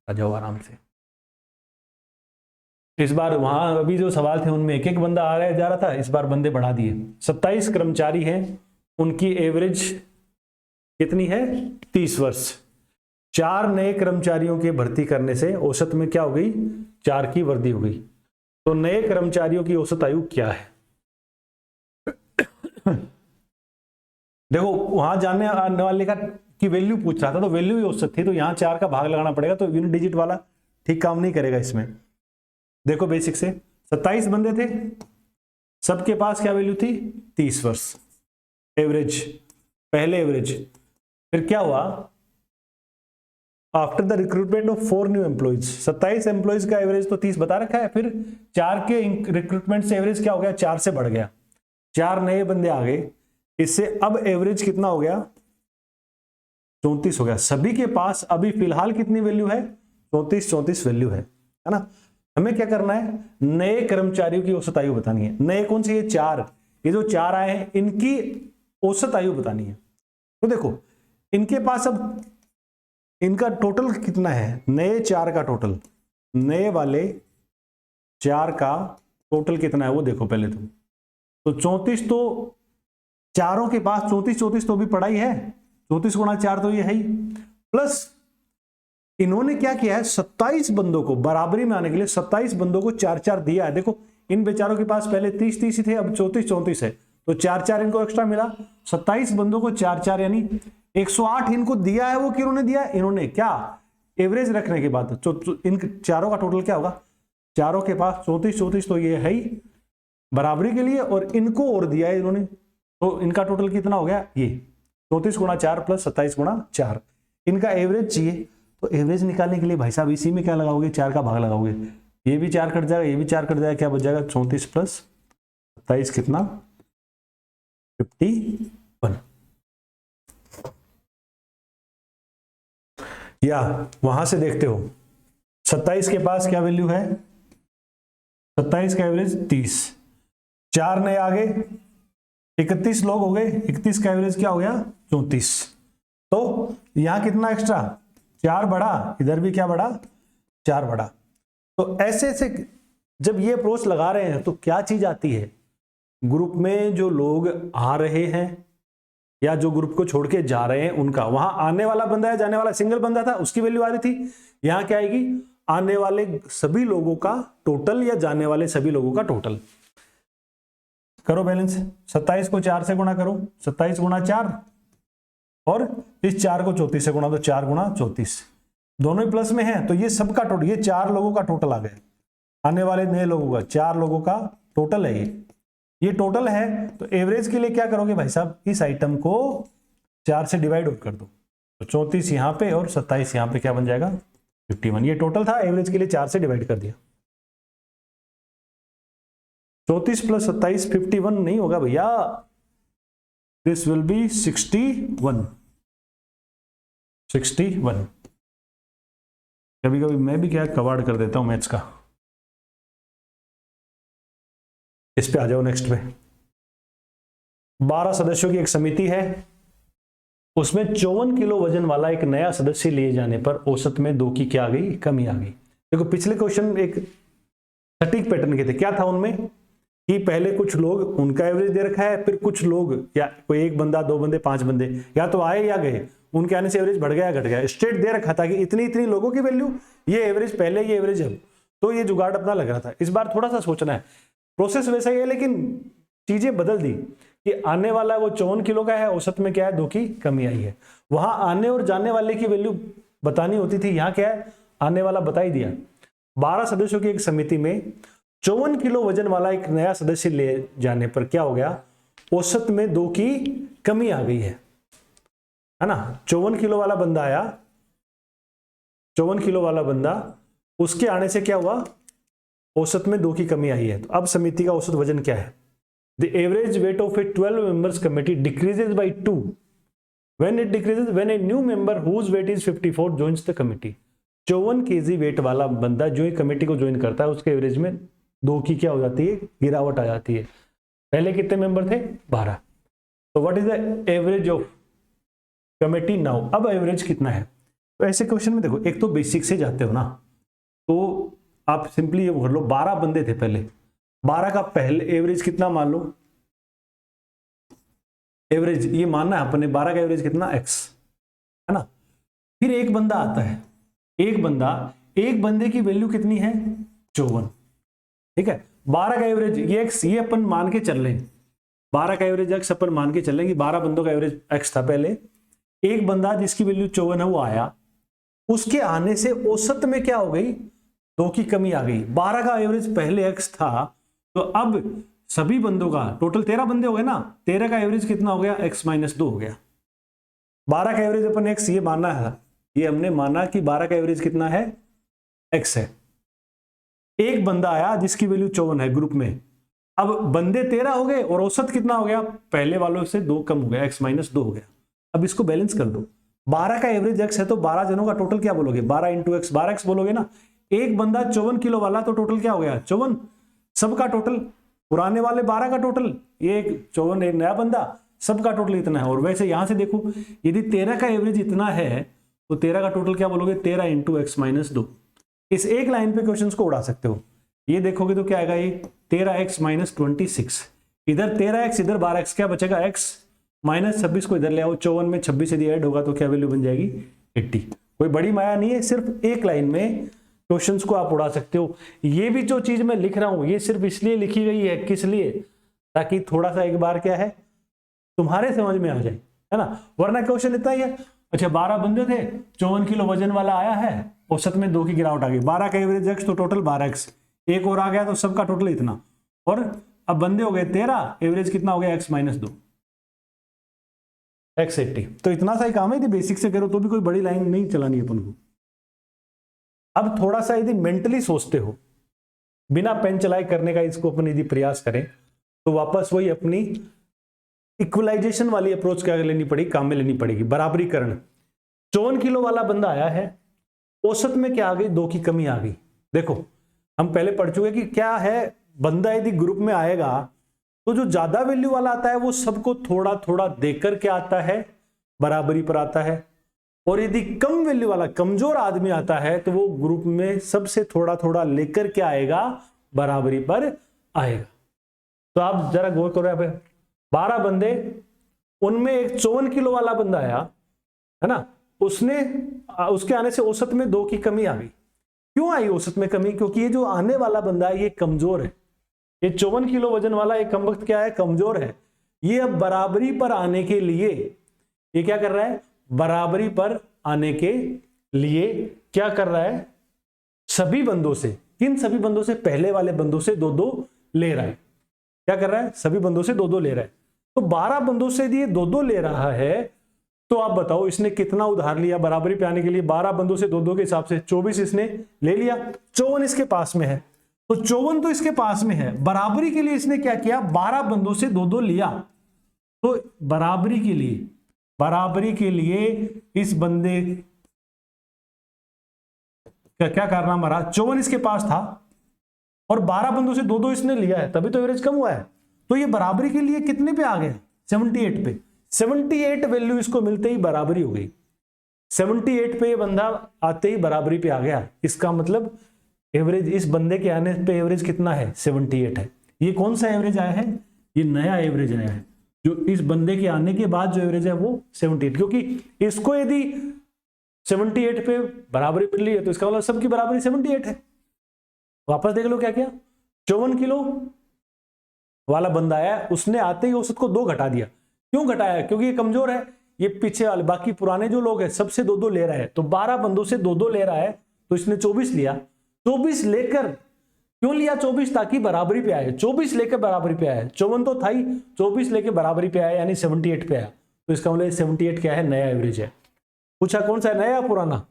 [SPEAKER 1] आ जाओ आराम से। इस बार वहां अभी जो सवाल थे उनमें एक एक बंदा आ रहा जा रहा था, इस बार बंदे बढ़ा दिए। 27 कर्मचारी हैं, उनकी एवरेज कितनी है 30 वर्ष। 4 नए कर्मचारियों के भर्ती करने से औसत में क्या हो गई 4 की वृद्धि हो गई, तो नए कर्मचारियों की औसत आयु क्या है। देखो वहां जानने आने वाले का की वैल्यू पूछ रहा था, तो वैल्यू ही औसत थी, तो यहां 4 का भाग लगाना पड़ेगा, तो यूनिट डिजिट वाला ठीक काम नहीं करेगा इसमें। देखो बेसिक से 27 बंदे थे, सबके पास क्या वैल्यू थी 30 वर्ष एवरेज, पहले एवरेज। फिर क्या हुआ after the recruitment of 4 new employees, 27 employees का एवरेज तो 30 बता रखा है, फिर 4 के रिक्रूटमेंट से एवरेज क्या हो गया 4 से बढ़ गया, 4 नए बंदे आ गए, इससे अब एवरेज कितना हो गया 34 हो गया। सभी के पास अभी फिलहाल कितनी वैल्यू है 34 वैल्यू है ना। हमें क्या करना है नए कर्मचारियों की औसत आयु बतानी है। नए कौन से, ये 4, ये जो 4 आए हैं इनकी औसत आयु बतानी है। तो देखो इनके पास अब इनका टोटल कितना है, नए 4 का टोटल, नए वाले 4 का टोटल कितना है वो देखो पहले तुम। तो 34 तो चारों के पास 34 तो भी पड़ा ही है, 34 गुणा 4 तो ये है ही, प्लस इन्होंने क्या किया है 27 बंदों को बराबरी में आने के लिए 27 बंदों को 4-4 दिया है। देखो इन बेचारों के पास पहले 30-30 ही थे, अब 34-34 है, तो 4-4 इनको एक्स्ट्रा मिला। 27 बंदों को 4-4 यानी 108 इनको दिया है। वो किन्होंने दिया, इन्होंने क्या एवरेज रखने के बाद इन चारों का टोटल क्या होगा, चारों के पास 34-34 तो ये है ही बराबरी के लिए, और इनको और दिया है इन्होंने, तो इनका टोटल कितना हो गया, ये 34 गुणा 4 प्लस 27 गुणा 4, इनका एवरेज चाहिए। तो एवरेज निकालने के लिए भाई साहब इसी में क्या लगाओगे, 4 का भाग लगाओगे, ये भी 4 कट जाएगा, ये भी 4 कट जाएगा, क्या बच जाएगा 34 प्लस 27 कितना 51। या वहां से देखते हो 27 के पास क्या वैल्यू है, 27 का एवरेज 30, 4 नए आ गए, 31 लोग हो गए, 31 का एवरेज क्या हो गया 34। तो यहां कितना एक्स्ट्रा 4 बढ़ा, इधर भी क्या बढ़ा 4 बढ़ा। तो ऐसे ऐसे जब ये अप्रोच लगा रहे हैं तो क्या चीज आती है, ग्रुप में जो लोग आ रहे हैं या जो ग्रुप को छोड़ के जा रहे हैं उनका, वहां आने वाला बंदा है, जाने वाला सिंगल बंदा था उसकी वैल्यू आ रही थी, यहां क्या आएगी आने वाले सभी लोगों का टोटल या जाने वाले सभी लोगों का टोटल। करो बैलेंस, 27 को 4 से गुणा करो, 27 गुणा 4 और इस 4 को 34 से गुणा दो, 4 गुणा 34, दोनों ही प्लस में है, तो ये सबका टोटल, ये 4 लोगों का टोटल आ गया, आने वाले नए लोगों का 4 लोगों का टोटल है ये टोटल है। तो एवरेज के लिए क्या करोगे भाई साहब, इस आइटम को 4 से डिवाइड और कर दो, तो 34 यहां पे और 27 यहां पे क्या बन जाएगा 51, ये टोटल था, एवरेज के लिए 4 से डिवाइड कर दिया। 34 प्लस 27 51 नहीं होगा भैया, दिस विल बी 61। कभी कभी मैं भी क्या कवाड़ कर देता हूं मैथ्स का। इस पे आ जाओ नेक्स्ट पे। 12 सदस्यों की एक समिति है, उसमें 54 किलो वजन वाला एक नया सदस्य लिए जाने पर औसत में 2 की क्या आ गई, कमी आ गई। देखो पिछले क्वेश्चन एक सटीक पैटर्न के थे, क्या था उनमें कि पहले कुछ लोग उनका एवरेज दे रखा है, फिर कुछ लोग या कोई एक बंदा 2 बंदे 5 बंदे या तो आए या गए, उनके आने से एवरेज बढ़ गया घट गया, स्ट्रेट दे रखा था कि इतनी इतनी लोगों की वैल्यू, ये एवरेज पहले ये एवरेज अब, तो ये जुगाड़ अपना लग रहा था। इस बार थोड़ा सा सोचना है, प्रोसेस वैसा ही है लेकिन चीजें बदल दी कि आने वाला वो 54 किलो का है, औसत में क्या है 2 की कमी आई है। वहां आने और जाने वाले की वैल्यू बतानी होती थी, यहाँ क्या है आने वाला बता ही दिया। 12 सदस्यों की एक समिति में 54 किलो वजन वाला एक नया सदस्य ले जाने पर क्या हो गया, औसत में 2 की कमी आ गई है ना। 54 किलो वाला बंदा आया, 54 किलो वाला बंदा, उसके आने से क्या हुआ, औसत में 2 की कमी आई है। तो अब समिति का औसत वजन क्या है, the average weight of a 12 members committee decreases by 2 when it decreases when a new member whose weight is 54 joins the committee. 54 KG weight वाला बंदा जो कमेटी को ज्वाइन करता है उसके एवरेज में 2 की क्या हो जाती है, गिरावट आ जाती है। पहले कितने मेंबर थे 12, तो what is the average of committee now, अब एवरेज कितना है। तो ऐसे क्वेश्चन में देखो एक तो बेसिक से जाते हो ना, तो आप सिंपली ये कर लो 12 बंदे थे पहले, 12 का पहले एवरेज कितना मान लो, एवरेज ये मानना है अपने 12 का एवरेज कितना x है ना। फिर एक बंदा आता है, एक बंदे की वैल्यू कितनी है 54, ठीक है। 12 का एवरेज ये x, ये अपन मान के चल रहे हैं 12 का एवरेज x अपन मान के चल रहे हैं कि 12 बंदों का एवरेज x था पहले, एक बंदा जिसकी वैल्यू 54 है वो आया, उसके आने से औसत में क्या हो गई 2 की कमी आ गई। 12 का एवरेज पहले x था, तो अब सभी बंदों का टोटल 13 बंदे हो गए ना, 13 का एवरेज कितना हो गया x - 2 हो गया। 12 का एवरेज अपन x ये मानना है, ये हमने माना कि 12 का एवरेज कितना है x है। एक बंदा आया जिसकी वैल्यू 54 है ग्रुप में, अब बंदे 13 हो गए और औसत कितना हो गया, पहले वालों से 2 कम हो गया, x - 2 हो गया। अब इसको बैलेंस कर दो, 12 का एवरेज x है तो 12 जनों का टोटल क्या बोलोगे 12 × x, 12x बोलोगे ना। एक बंदा 54 किलो वाला, तो टोटल क्या हो गया 54, सबका टोटल, पुराने वाले 12 का टोटल, ये 54 एक नया बंदा, सबका टोटल इतना है। और वैसे यहां से देखो यदि 13 का एवरेज इतना है तो 13 का टोटल क्या बोलोगे, 13 इंटू एक्स माइनस 2। इस एक लाइन पे क्वेश्चंस को उड़ा सकते हो। ये देखोगे तो क्या आएगा, ये 13x माइनस 26, इधर 13x इधर 12x, क्या बचेगा x माइनस 26 को इधर ले आओ, 54 में 26 यदि ऐड होगा तो क्या वैल्यू बन जाएगी 80। कोई बड़ी माया नहीं है, सिर्फ एक लाइन में क्वेश्चंस को आप उड़ा सकते हो। ये भी जो चीज मैं लिख रहा हूं ये सिर्फ इसलिए लिखी गई है, किस लिए, ताकि थोड़ा सा एक बार क्या है तुम्हारे समझ में आ जाए, है ना, वरना क्वेश्चन इतना ही है। अच्छा 12 बंदे थे, 54 किलो वजन वाला आया है, औसत में 2 की गिरावट आ गई, 12 का एवरेज एक्स तो टोटल 12x, एक और आ गया तो सबका टोटल इतना, और अब बंदे हो गए 13, एवरेज कितना हो गया x माइनस 2, x 80। तो इतना सा ही काम है, यदि बेसिक से करो तो भी कोई बड़ी लाइन नहीं चलानी अपन को। अब थोड़ा सा यदि मेंटली सोचते हो, बिना पेन चलाए करने का इसको अपन यदि प्रयास करें, तो वापस वही अपनी इक्वलाइजेशन वाली अप्रोच क्या लेनी पड़ेगी, काम में लेनी पड़ेगी, बराबरीकरण। 54 किलो वाला बंदा आया है, औसत में क्या आ गई, 2 की कमी आ गई। देखो हम पहले पढ़ चुके कि क्या है, बंदा यदि ग्रुप में आएगा तो जो ज्यादा वैल्यू वाला आता है वो सबको थोड़ा थोड़ा देकर के आता है, बराबरी पर आता है, और यदि कम वैल्यू वाला कमजोर आदमी आता है तो वो ग्रुप में सबसे थोड़ा थोड़ा लेकर के आएगा, बराबरी पर आएगा। तो आप जरा गौर करो, यहाँ पे 12 बंदे, उनमें एक 54 किलो वाला बंदा आया है ना, उसके आने से औसत में 2 की कमी आ गई। क्यों आई औसत में कमी, क्योंकि ये जो आने वाला बंदा है ये कमजोर है, ये 54 किलो वजन वाला एक कम वक्त क्या है, कमजोर है। ये अब बराबरी पर आने के लिए ये क्या कर रहा है, बराबरी पर आने के लिए क्या कर रहा है, सभी बंदों से, किन सभी बंदों से, पहले वाले बंदों से 2-2 ले रहा है। क्या कर रहा है, सभी बंदों से 2-2 ले रहा है। तो 12 बंदों से यदि 2-2 ले रहा है तो आप बताओ इसने कितना उधार लिया बराबरी पे आने के लिए, 12 बंदों से 2-2 के हिसाब से 24 इसने ले लिया, 54 इसके पास में है, तो 54 तो इसके पास में है, बराबरी के लिए इसने क्या किया, 12 बंदों से 2-2 लिया। तो बराबरी के लिए इस बंदे का क्या कारनामा रहा, 54 इसके पास था और 12 बंदों से 2-2 इसने लिया है, तभी तो एवरेज कम हुआ है। तो ये बराबरी के लिए कितने पे आ गए, 78 पे। 78 वैल्यू इसको मिलते ही बराबरी हो गई, 78 पे ये बंदा आते ही बराबरी पे आ गया। इसका मतलब एवरेज इस बंदे के आने पे एवरेज कितना है, 78 है। ये कौन सा एवरेज आया है, ये नया एवरेज आया है, जो इस बंदे के आने के बाद जो एवरेज है वो 78, क्योंकि इसको यदि 78 पे बराबरी मिल रही है तो इसका मतलब सबकी बराबरी 78 है। वापस देख लो क्या किया, 54 किलो वाला बंदा आया, उसने आते ही औसत को 2 घटा दिया। क्यों घटाया, क्योंकि ये कमजोर है, ये पीछे वाले बाकी पुराने जो लोग हैं सबसे 2-2 ले रहा है, तो 12 बंदों से 2-2 ले रहा है, तो इसने 24 लिया। 24 लेकर क्यों लिया, 24 ताकि बराबरी पे आए, 24 लेकर बराबरी पे आया, 54 तो था ही, 24 लेकर बराबरी पे आया यानी 78 पे आया। तो इसका मतलब 78 क्या है, नया एवरेज है। पूछा कौन सा है, नया या पुराना।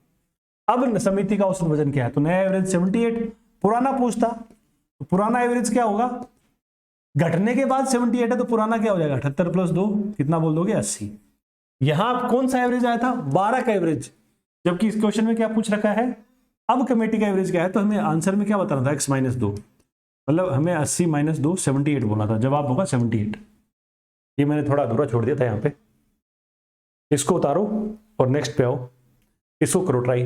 [SPEAKER 1] अब समिति का औसत वजन क्या है, तो नया एवरेज 78, पुराना पूछता तो पुराना एवरेज क्या होगा, घटने के बाद 78 है तो पुराना क्या हो जाएगा, 78 + 2 कितना बोल दोगे, 80। यहां कौन सा एवरेज आया था, 12 का एवरेज, जबकि इस क्वेश्चन में क्या पूछ रखा है, अब कमेटी का एवरेज क्या है, तो हमें आंसर में क्या बताना था, x - 2, मतलब हमें 80 - 2 78 बोला था, जवाब होगा 78। ये मैंने थोड़ा अधूरा छोड़ दिया था यहाँ पे, इसको उतारो और नेक्स्ट पे आओ, इसको करो ट्राई।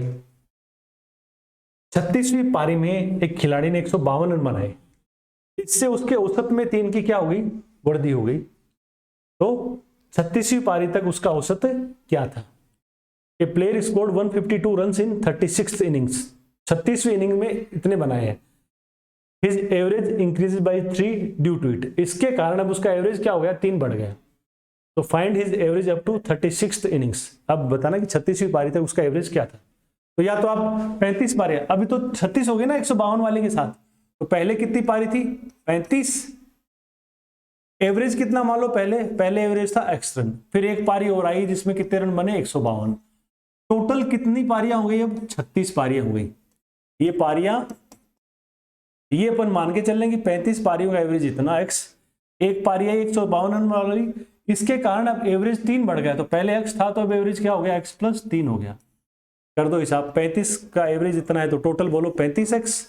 [SPEAKER 1] 36वीं पारी में एक खिलाड़ी ने 152 रन बनाए, इससे उसके औसत में 3 की क्या हो गई, वृद्धि हो गई। तो 36वीं पारी तक उसका औसत क्या था, a player scored 152 runs in 36th innings, 36वीं इनिंग में इतने बनाए हैं। His average increase by 3 due to it, इसके कारण अब उसका एवरेज क्या हो गया, 3 बढ़ गया। तो find his average up to 36th innings, अब बताना कि 36वीं पारी तक उसका एवरेज क्या था। तो या तो आप 35 पारी, अभी तो 36 हो गए ना 152 वाले के साथ, तो पहले कितनी पारी थी, 35, एवरेज कितना मान लो, पहले एवरेज था x रन, फिर एक पारी और आई जिसमें कितने रन बने, 152, टोटल कितनी पारियां हो गई, अब 36 पारियां हो गई। ये पारियां, ये अपन मान के चल लेंगे 35 पारियों का एवरेज इतना x, एक पारी आई 152 रन वाली, इसके कारण अब एवरेज 3 बढ़ गया। तो पहले x था तो अब एवरेज क्या हो गया, x + 3 हो गया। कर दो हिसाब, 35 का एवरेज इतना है तो टोटल बोलो 35x,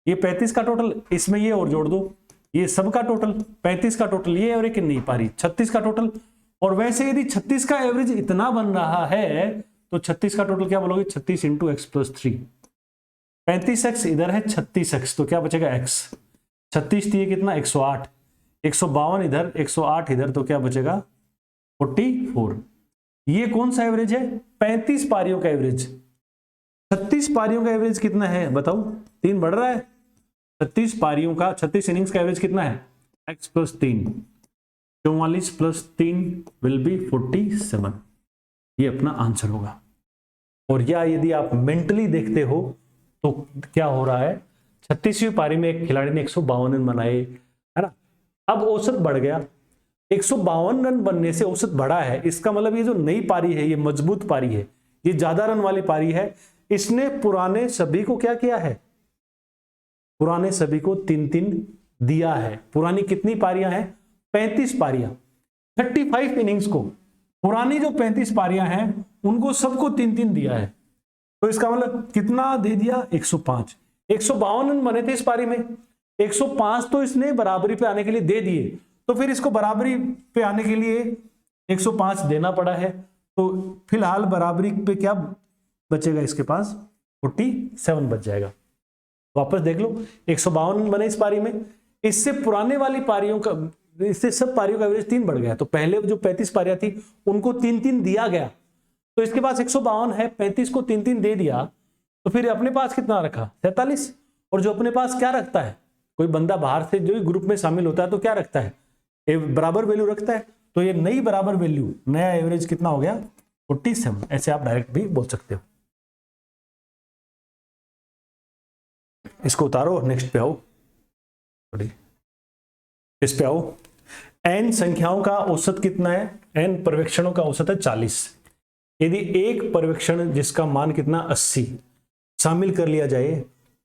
[SPEAKER 1] ये 35 का टोटल, इसमें ये और जोड़ दो, ये सबका टोटल 35 का टोटल, ये और एक नहीं पारी 36 का टोटल। और वैसे यदि 36 का एवरेज इतना बन रहा है तो 36 का टोटल क्या बोलोगे, 36 इंटू एक्स प्लस 3। 35x इधर है, 36x, तो क्या बचेगा x। 36 दिए कितना 108, 152 इधर, 108 इधर, तो क्या बचेगा 44। ये कौन सा एवरेज है, 35 पारियों का एवरेज। 36 पारियों का एवरेज कितना है बताओ, 3 बढ़ रहा है। 36 पारियों का, 36 इनिंग्स का एवरेज कितना है, x plus 3, 44 plus 3 will be 47। ये अपना आंसर होगा। और या यदि आप मेंटली देखते हो तो क्या हो रहा है, 36वीं पारी में एक खिलाड़ी ने 152 रन बनाए, है ना। अब औसत बढ़ गया, 152 रन बनने से औसत बढ़ा है, इसका मतलब ये जो नई पारी है ये मजबूत पारी है, ये ज्यादा रन वाली पारी है। इसने पुराने सभी को क्या किया है, पुराने सभी को 3-3 दिया है। पुरानी कितनी पारियां हैं, 35 पारियां, 35 इनिंग्स को, पुरानी जो 35 पारियां हैं उनको सबको 3-3 दिया है। तो इसका मतलब कितना दे दिया, 105। 152 रन बने थे इस पारी में, 105 तो इसने बराबरी पे आने के लिए दे दिए, तो फिर इसको बराबरी पे आने के लिए 105 देना पड़ा है। तो फिलहाल बराबरी पे क्या बचेगा, इसके पास 47 बच जाएगा। वापस देख लो, 152 रन बने इस पारी में, इससे पुराने वाली पारियों का, इससे सब पारियों का एवरेज 3 बढ़ गया। तो पहले जो 35 पारियां थी उनको 3-3 दिया गया, तो इसके पास 152 है, 35 को 3-3 दे दिया, तो फिर अपने पास कितना रखा, 47। और जो अपने पास क्या रखता है, कोई बंदा बाहर से जो ग्रुप में शामिल होता है तो क्या रखता है, बराबर वैल्यू रखता है। तो ये नई बराबर वैल्यू, नया एवरेज कितना हो गया, 47। ऐसे आप डायरेक्ट भी बोल सकते हो। इसको उतारो, नेक्स्ट पे आओ, इस पे आओ। n संख्याओं का औसत कितना है, n पर्यवेक्षणों का औसत है 40। यदि एक पर्यवेक्षण जिसका मान कितना 80 शामिल कर लिया जाए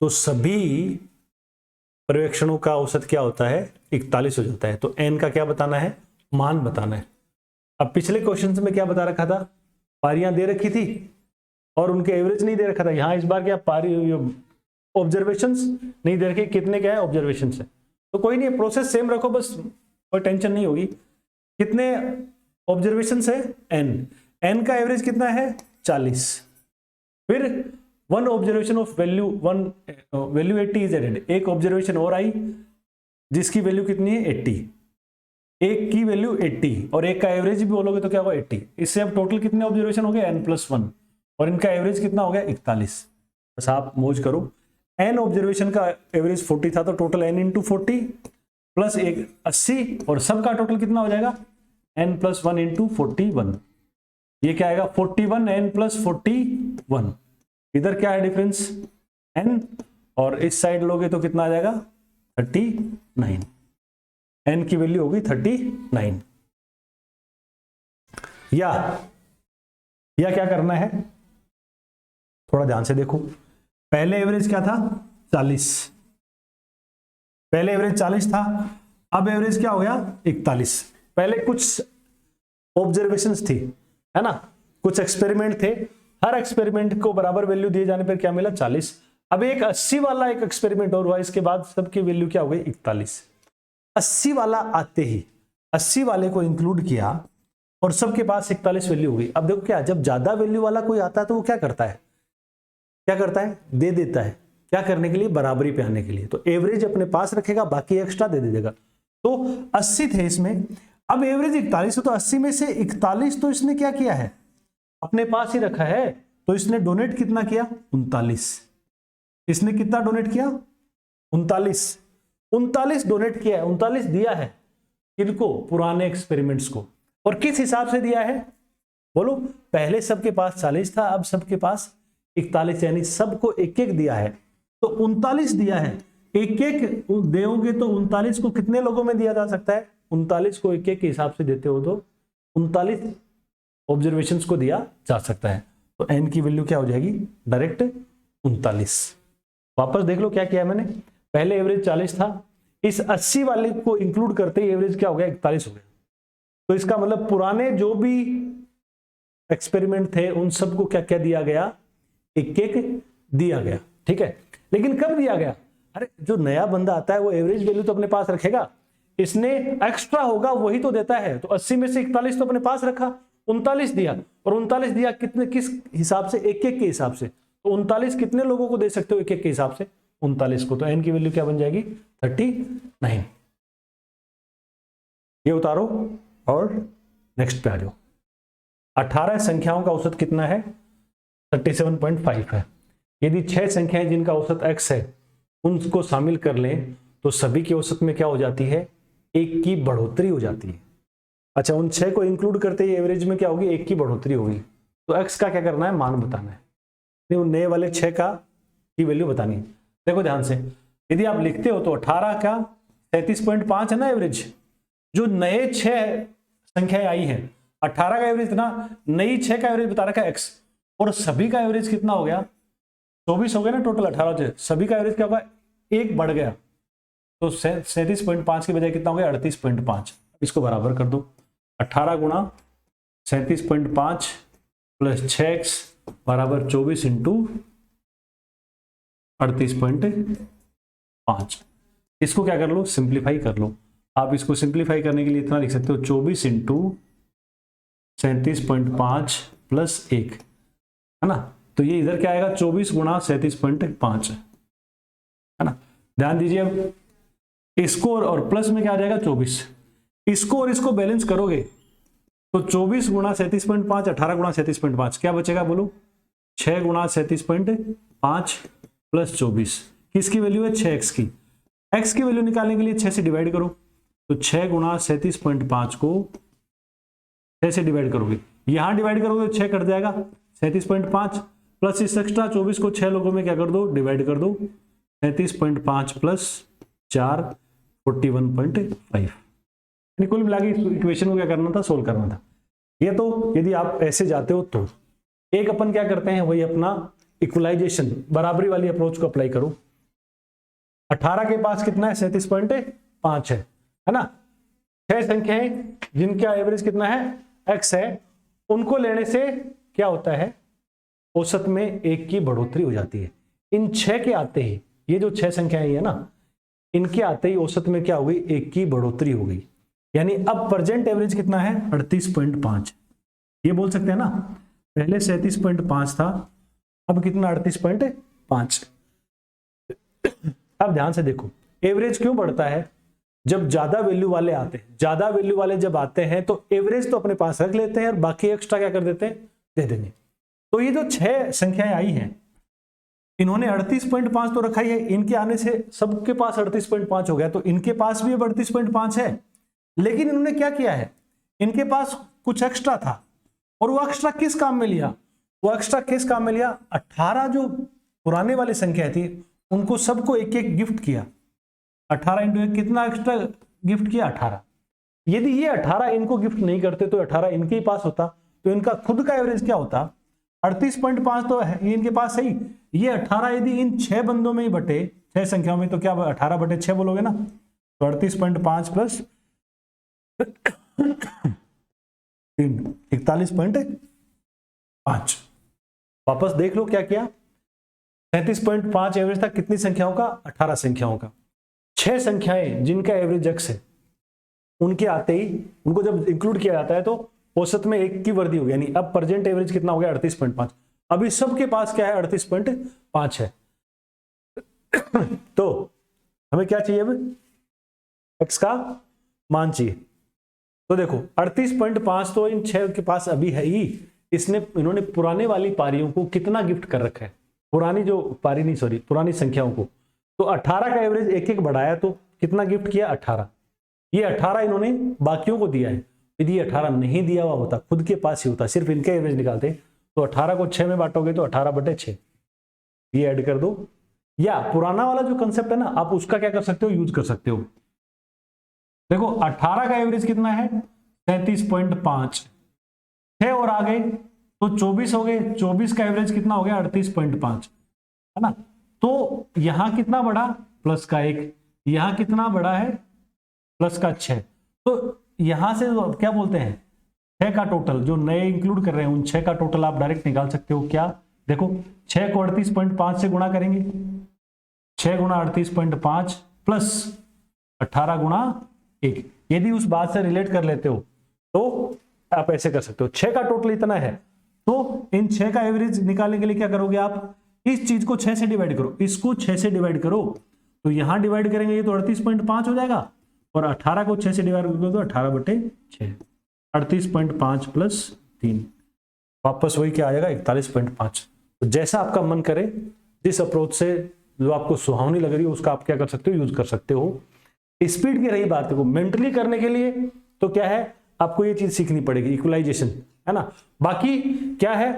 [SPEAKER 1] तो सभी पर्यवेक्षणों का औसत क्या होता है, 41 हो जाता है। तो n का क्या बताना है, मान बताना है। अब पिछले क्वेश्चन में क्या बता रखा था, पारियां दे रखी थी और उनके एवरेज नहीं दे रखा था। यहां इस बार क्या पारी ऑब्जर्वेशंस नहीं दे रखे, कितने क्या है ऑब्जर्वेशंस है। तो कोई नहीं, प्रोसेस सेम रखो, बस कोई टेंशन नहीं होगी। कितने ऑब्जर्वेशंस है, n का एवरेज कितना है 40। फिर one observation of value, value 80 is added, एक ऑब्जर्वेशन और आई जिसकी वैल्यू कितनी है 80, एक की वैल्यू 80 और एक का एवरेज भी बोलोगे तो क्या होगा 80। इससे अब टोटल कितने ऑब्जर्वेशन हो गए, n+1, और इनका एवरेज कितना हो गया 41। बस आप मौज करो, n ऑब्जर्वेशन का एवरेज 40 था तो टोटल n इंटू 40 प्लस एक 80, और सबका टोटल कितना हो जाएगा n+1 इंटू 41। ये क्या आएगा 41 n+41। इधर क्या है डिफरेंस n, और इस साइड लोगे तो कितना आ जाएगा 39। n की वैल्यू होगी 39। या क्या करना है, थोड़ा ध्यान से देखो। पहले एवरेज क्या था 40, पहले एवरेज 40 था, अब एवरेज क्या हो गया 41। पहले कुछ ऑब्जर्वेशंस थी, है ना, कुछ एक्सपेरिमेंट थे, हर एक्सपेरिमेंट को बराबर वैल्यू दिए जाने पर क्या मिला 40। अब एक 80 वाला एक एक्सपेरिमेंट और हुआ, इसके बाद सबकी वैल्यू क्या हो गई 41। 80 वाला आते ही 80 वाले को इंक्लूड किया और सबके पास 41 वैल्यू हो गई। अब देखो क्या, जब ज्यादा वैल्यू वाला कोई आता है तो वो क्या करता है, दे देता है, क्या करने के लिए, बराबरी पे आने के लिए। तो एवरेज अपने पास रखेगा, बाकी एक्स्ट्रा दे देगा। तो 80 थे इसमें, अब एवरेज 41 है, तो 80 में से 41 तो इसने क्या किया है, अपने पास ही रखा है। तो इसने डोनेट कितना किया 39। इसने कितना डोनेट किया 39 डोनेट किया है, 39 दिया है किनको, पुराने एक्सपेरिमेंट्स को। और किस हिसाब से दिया है बोलो, पहले सबके पास 40 था, अब सबके पास 41, यानी सबको एक एक दिया है। तो 39 दिया है, एक एक दोगे तो 39 को कितने लोगों में दिया जा सकता है, 39 को एक एक के हिसाब से देते हो तो 39 ऑब्जर्वेशंस को दिया जा सकता है। तो n की वैल्यू क्या हो जाएगी डायरेक्ट 39। वापस देख लो क्या किया मैंने, पहले एवरेज 40 था, इस 80 वाले को इंक्लूड करते ही एवरेज क्या हो गया 41 हो गया। तो इसका मतलब पुराने जो भी एक्सपेरिमेंट थे उन सबको क्या क्या दिया गया, एक एक दिया गया, ठीक है। लेकिन कब दिया गया, अरे जो नया बंदा आता है वो एवरेज वैल्यू तो अपने पास रखेगा, इसने एक्स्ट्रा होगा वही तो देता है। तो 80 में से 41 तो अपने पास रखा, 39 दिया, और 39 दिया कितने, किस हिसाब से, एक एक के हिसाब से। तो 39 कितने लोगों को दे सकते हो एक एक के हिसाब से, 39 को। तो n की वैल्यू क्या बन जाएगी 39। ये उतारो और नेक्स्ट पे आ जाओ। 18 संख्याओं का औसत कितना है 37.5 है। यदि 6 संख्याएं जिनका औसत x है उनको शामिल कर लें तो सभी के औसत में क्या हो जाती है, 1 की बढ़ोतरी हो जाती है। अच्छा, उन 6 को इंक्लूड करते ही एवरेज में क्या होगी, 1 की बढ़ोतरी होगी। तो x का क्या करना है, मान बताना है, नए वाले 6 का की वैल्यू बतानी है। देखो ध्यान से, यदि आप लिखते हो तो 18 का 37.5 है ना एवरेज। जो नए 6 संख्याएं आई हैं, 18 का एवरेज ना, नई 6 का एवरेज बता रखा है x, और सभी का एवरेज कितना हो गया 24 हो गया ना टोटल 18 से, सभी का एवरेज क्या होगा, 1 बढ़ गया। तो 37.5 की बजाय कितना हो गया 38.5। इसको बराबर कर दो, 18 गुणा 37.5 प्लस 6x बराबर 24 इंटू 38.5। इसको क्या कर लो, सिंप्लीफाई कर लो। आप इसको सिंप्लीफाई करने के लिए इतना लिख सकते हो, 24 इंटू 37.5 प्लस 1, है ना। तो ये इधर क्या आएगा, 24 गुणा 37.5, है ना। ध्यान दीजिए, अब इसको और प्लस में क्या आ जाएगा 24, इसको और इसको बैलेंस करोगे तो 24 गुणा 37.5, 18 गुणा 37.5, क्या बचेगा बोलो, 6 गुणा 37.5 प्लस 24, किसकी वैल्यू है 6x की। x की वैल्यू निकालने के लिए 6 से डिवाइड करो, तो 6 गुणा 37.5 को 6 से डिवाइड करोगे, यहां डिवाइड करोगे तो 6 कट जाएगा, 37.5 प्लस इस एक्स्ट्रा 24 को 6 लोगों में क्या कर दो, डिवाइड कर दो, 37.5 प्लस 4 41.5। कुल मिला के इक्वेशन को क्या करना था, सोल्व करना था। ये तो यदि आप ऐसे जाते हो तो एक अपन क्या करते हैं, वही अपना इक्वलाइजेशन, बराबरी वाली अप्रोच को अप्लाई करो। 18 के पास कितना है 37.5 है ना। 6 संख्याएं जिनका एवरेज कितना है x है, उनको लेने से क्या होता है, औसत में 1 की बढ़ोतरी हो जाती है। इन 6 के आते ही, ये जो 6 संख्याएं है ना, इनके आते ही औसत में क्या हो गई, 1 की बढ़ोतरी हो गई। यानी अब प्रेजेंट एवरेज कितना है 38.5। ये बोल सकते हैं ना, पहले 37.5 था, अब कितना 38.5। अब ध्यान से देखो, एवरेज क्यों बढ़ता है, जब ज्यादा वैल्यू वाले आते हैं, ज्यादा वैल्यू वाले जब आते हैं तो एवरेज तो अपने पास रख लेते हैं और बाकी एक्स्ट्रा क्या कर देते हैं, दे देंगे। तो ये जो 6 संख्याएं आई हैं, इन्होंने 38.5 तो रखा ही है, इनके आने से सबके पास 38.5 हो गया, तो इनके पास भी अब 38.5 है। लेकिन इन्होंने क्या किया है, इनके पास कुछ एक्स्ट्रा था, और वो एक्स्ट्रा किस काम में लिया, वो एक्स्ट्रा किस काम में लिया, 18 जो पुराने वाली संख्या थी उनको सबको एक एक गिफ्ट किया। 18 इंटू 1 कितना एक्स्ट्रा गिफ्ट किया 18। यदि ये 18 इनको गिफ्ट नहीं करते तो 18 इनके ही पास होता, तो इनका खुद का एवरेज क्या होता 38.5 तो है ये इनके पास सही। ये 18 यदि इन 6 बंदों में ही बटे, 6 संख्याओं में, तो क्या 18 बटे 6 बोलोगे ना, तो 38.5 प्लस 41.5। वापस देख लो क्या किया, 37.5 एवरेज था कितनी संख्याओं का, 18 संख्याओं का। 6 संख्याएं जिनका एवरेज x है, उनके आते ही उनको जब इंक्लूड किया जाता है तो औसत में 1 की वृद्धि होगी। यानी अब प्रेजेंट एवरेज कितना हो गया 38.5। अभी सबके पास क्या है 38.5 है। तो हमें क्या चाहिए, अब x का मान चाहिए। तो देखो 38.5 तो इन 6 के पास अभी है ही, इन्होंने पुराने वाली पारियों को कितना गिफ्ट कर रखा है, पुरानी जो पारी नहीं सॉरी पुरानी संख्याओं को, तो 18 का एवरेज एक एक बढ़ाया तो कितना गिफ्ट किया 18। ये 18 इन्होंने बाकियों को दिया है। यदि 18 नहीं दिया हुआ होता, खुद के पास ही होता, सिर्फ इनके एवरेज निकालते, तो 18 को 6 में बांटोगे तो 18 बटे 6 ये ऐड कर दो। या पुराना वाला जो कंसेप्ट है ना, आप उसका क्या कर सकते हो, यूज कर सकते हो। देखो 18 का एवरेज कितना है 37.5, 6 और आ गए तो 24 हो गए, 24 का एवरेज कितना हो गया 38.5, है ना। तो यहां कितना बढ़ा प्लस का 1, यहां कितना बढ़ा है प्लस का 6। तो यहां से क्या बोलते हैं 6 का टोटल, जो नए इंक्लूड कर रहे हैं उन 6 का टोटल आप डायरेक्ट निकाल सकते हो। क्या देखो 6 को 38.5 से गुणा करेंगे, 6 गुणा 38.5 प्लस 18 गुणा 1। यदि उस बात से रिलेट कर लेते हो तो आप ऐसे कर सकते हो। 6 का टोटल इतना है, तो इन 6 का एवरेज निकालने के लिए क्या करोगे आप, इस चीज को 6 से डिवाइड करो, इसको 6 से डिवाइड करो, तो यहां डिवाइड करेंगे ये तो 38.5 हो जाएगा, और 18 को 6 से डिवाइड करोगे तो 18/6, 38.5 प्लस 3, वापस वही क्या आ जाएगा 41.5। तो जैसा आपका मन करे, जिस अप्रोच से जो आपको सुहावनी लग रही है उसका आप क्या कर सकते हो, यूज कर सकते हो। स्पीड की रही बात को मेंटली करने के लिए तो क्या है, आपको ये चीज सीखनी पड़ेगी, इक्वलाइजेशन, है ना। बाकी क्या है,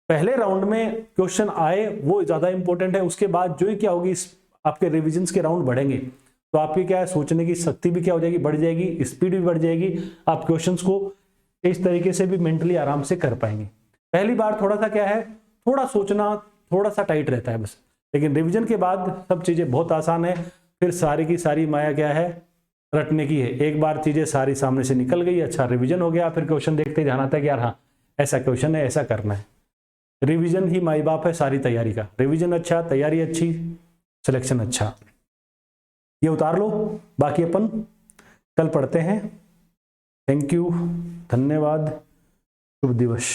[SPEAKER 1] पहले राउंड में क्वेश्चन आए वो ज्यादा इंपॉर्टेंट है, उसके बाद जो ही क्या होगी, आपके रिविजन्स के राउंड बढ़ेंगे तो आपकी क्या है, सोचने की शक्ति भी क्या हो जाएगी, बढ़ जाएगी, स्पीड भी बढ़ जाएगी, आप क्वेश्चंस को इस तरीके से भी मेंटली आराम से कर पाएंगे। पहली बार थोड़ा सा क्या है, थोड़ा सोचना थोड़ा सा टाइट रहता है बस, लेकिन रिवीजन के बाद सब चीजें बहुत आसान है, फिर सारी की सारी माया क्या है, रटने की है। एक बार चीजें सारी सामने से निकल गई, अच्छा रिवीजन हो गया, फिर क्वेश्चन देखते ध्यान आता है कि यार हाँ ऐसा क्वेश्चन है, ऐसा करना है। रिवीजन ही माई बाप है सारी तैयारी का, रिवीजन अच्छा, तैयारी अच्छी, सिलेक्शन अच्छा, ये उतार लो, बाकी अपन कल पढ़ते हैं। थैंक यू, धन्यवाद, शुभ दिवस।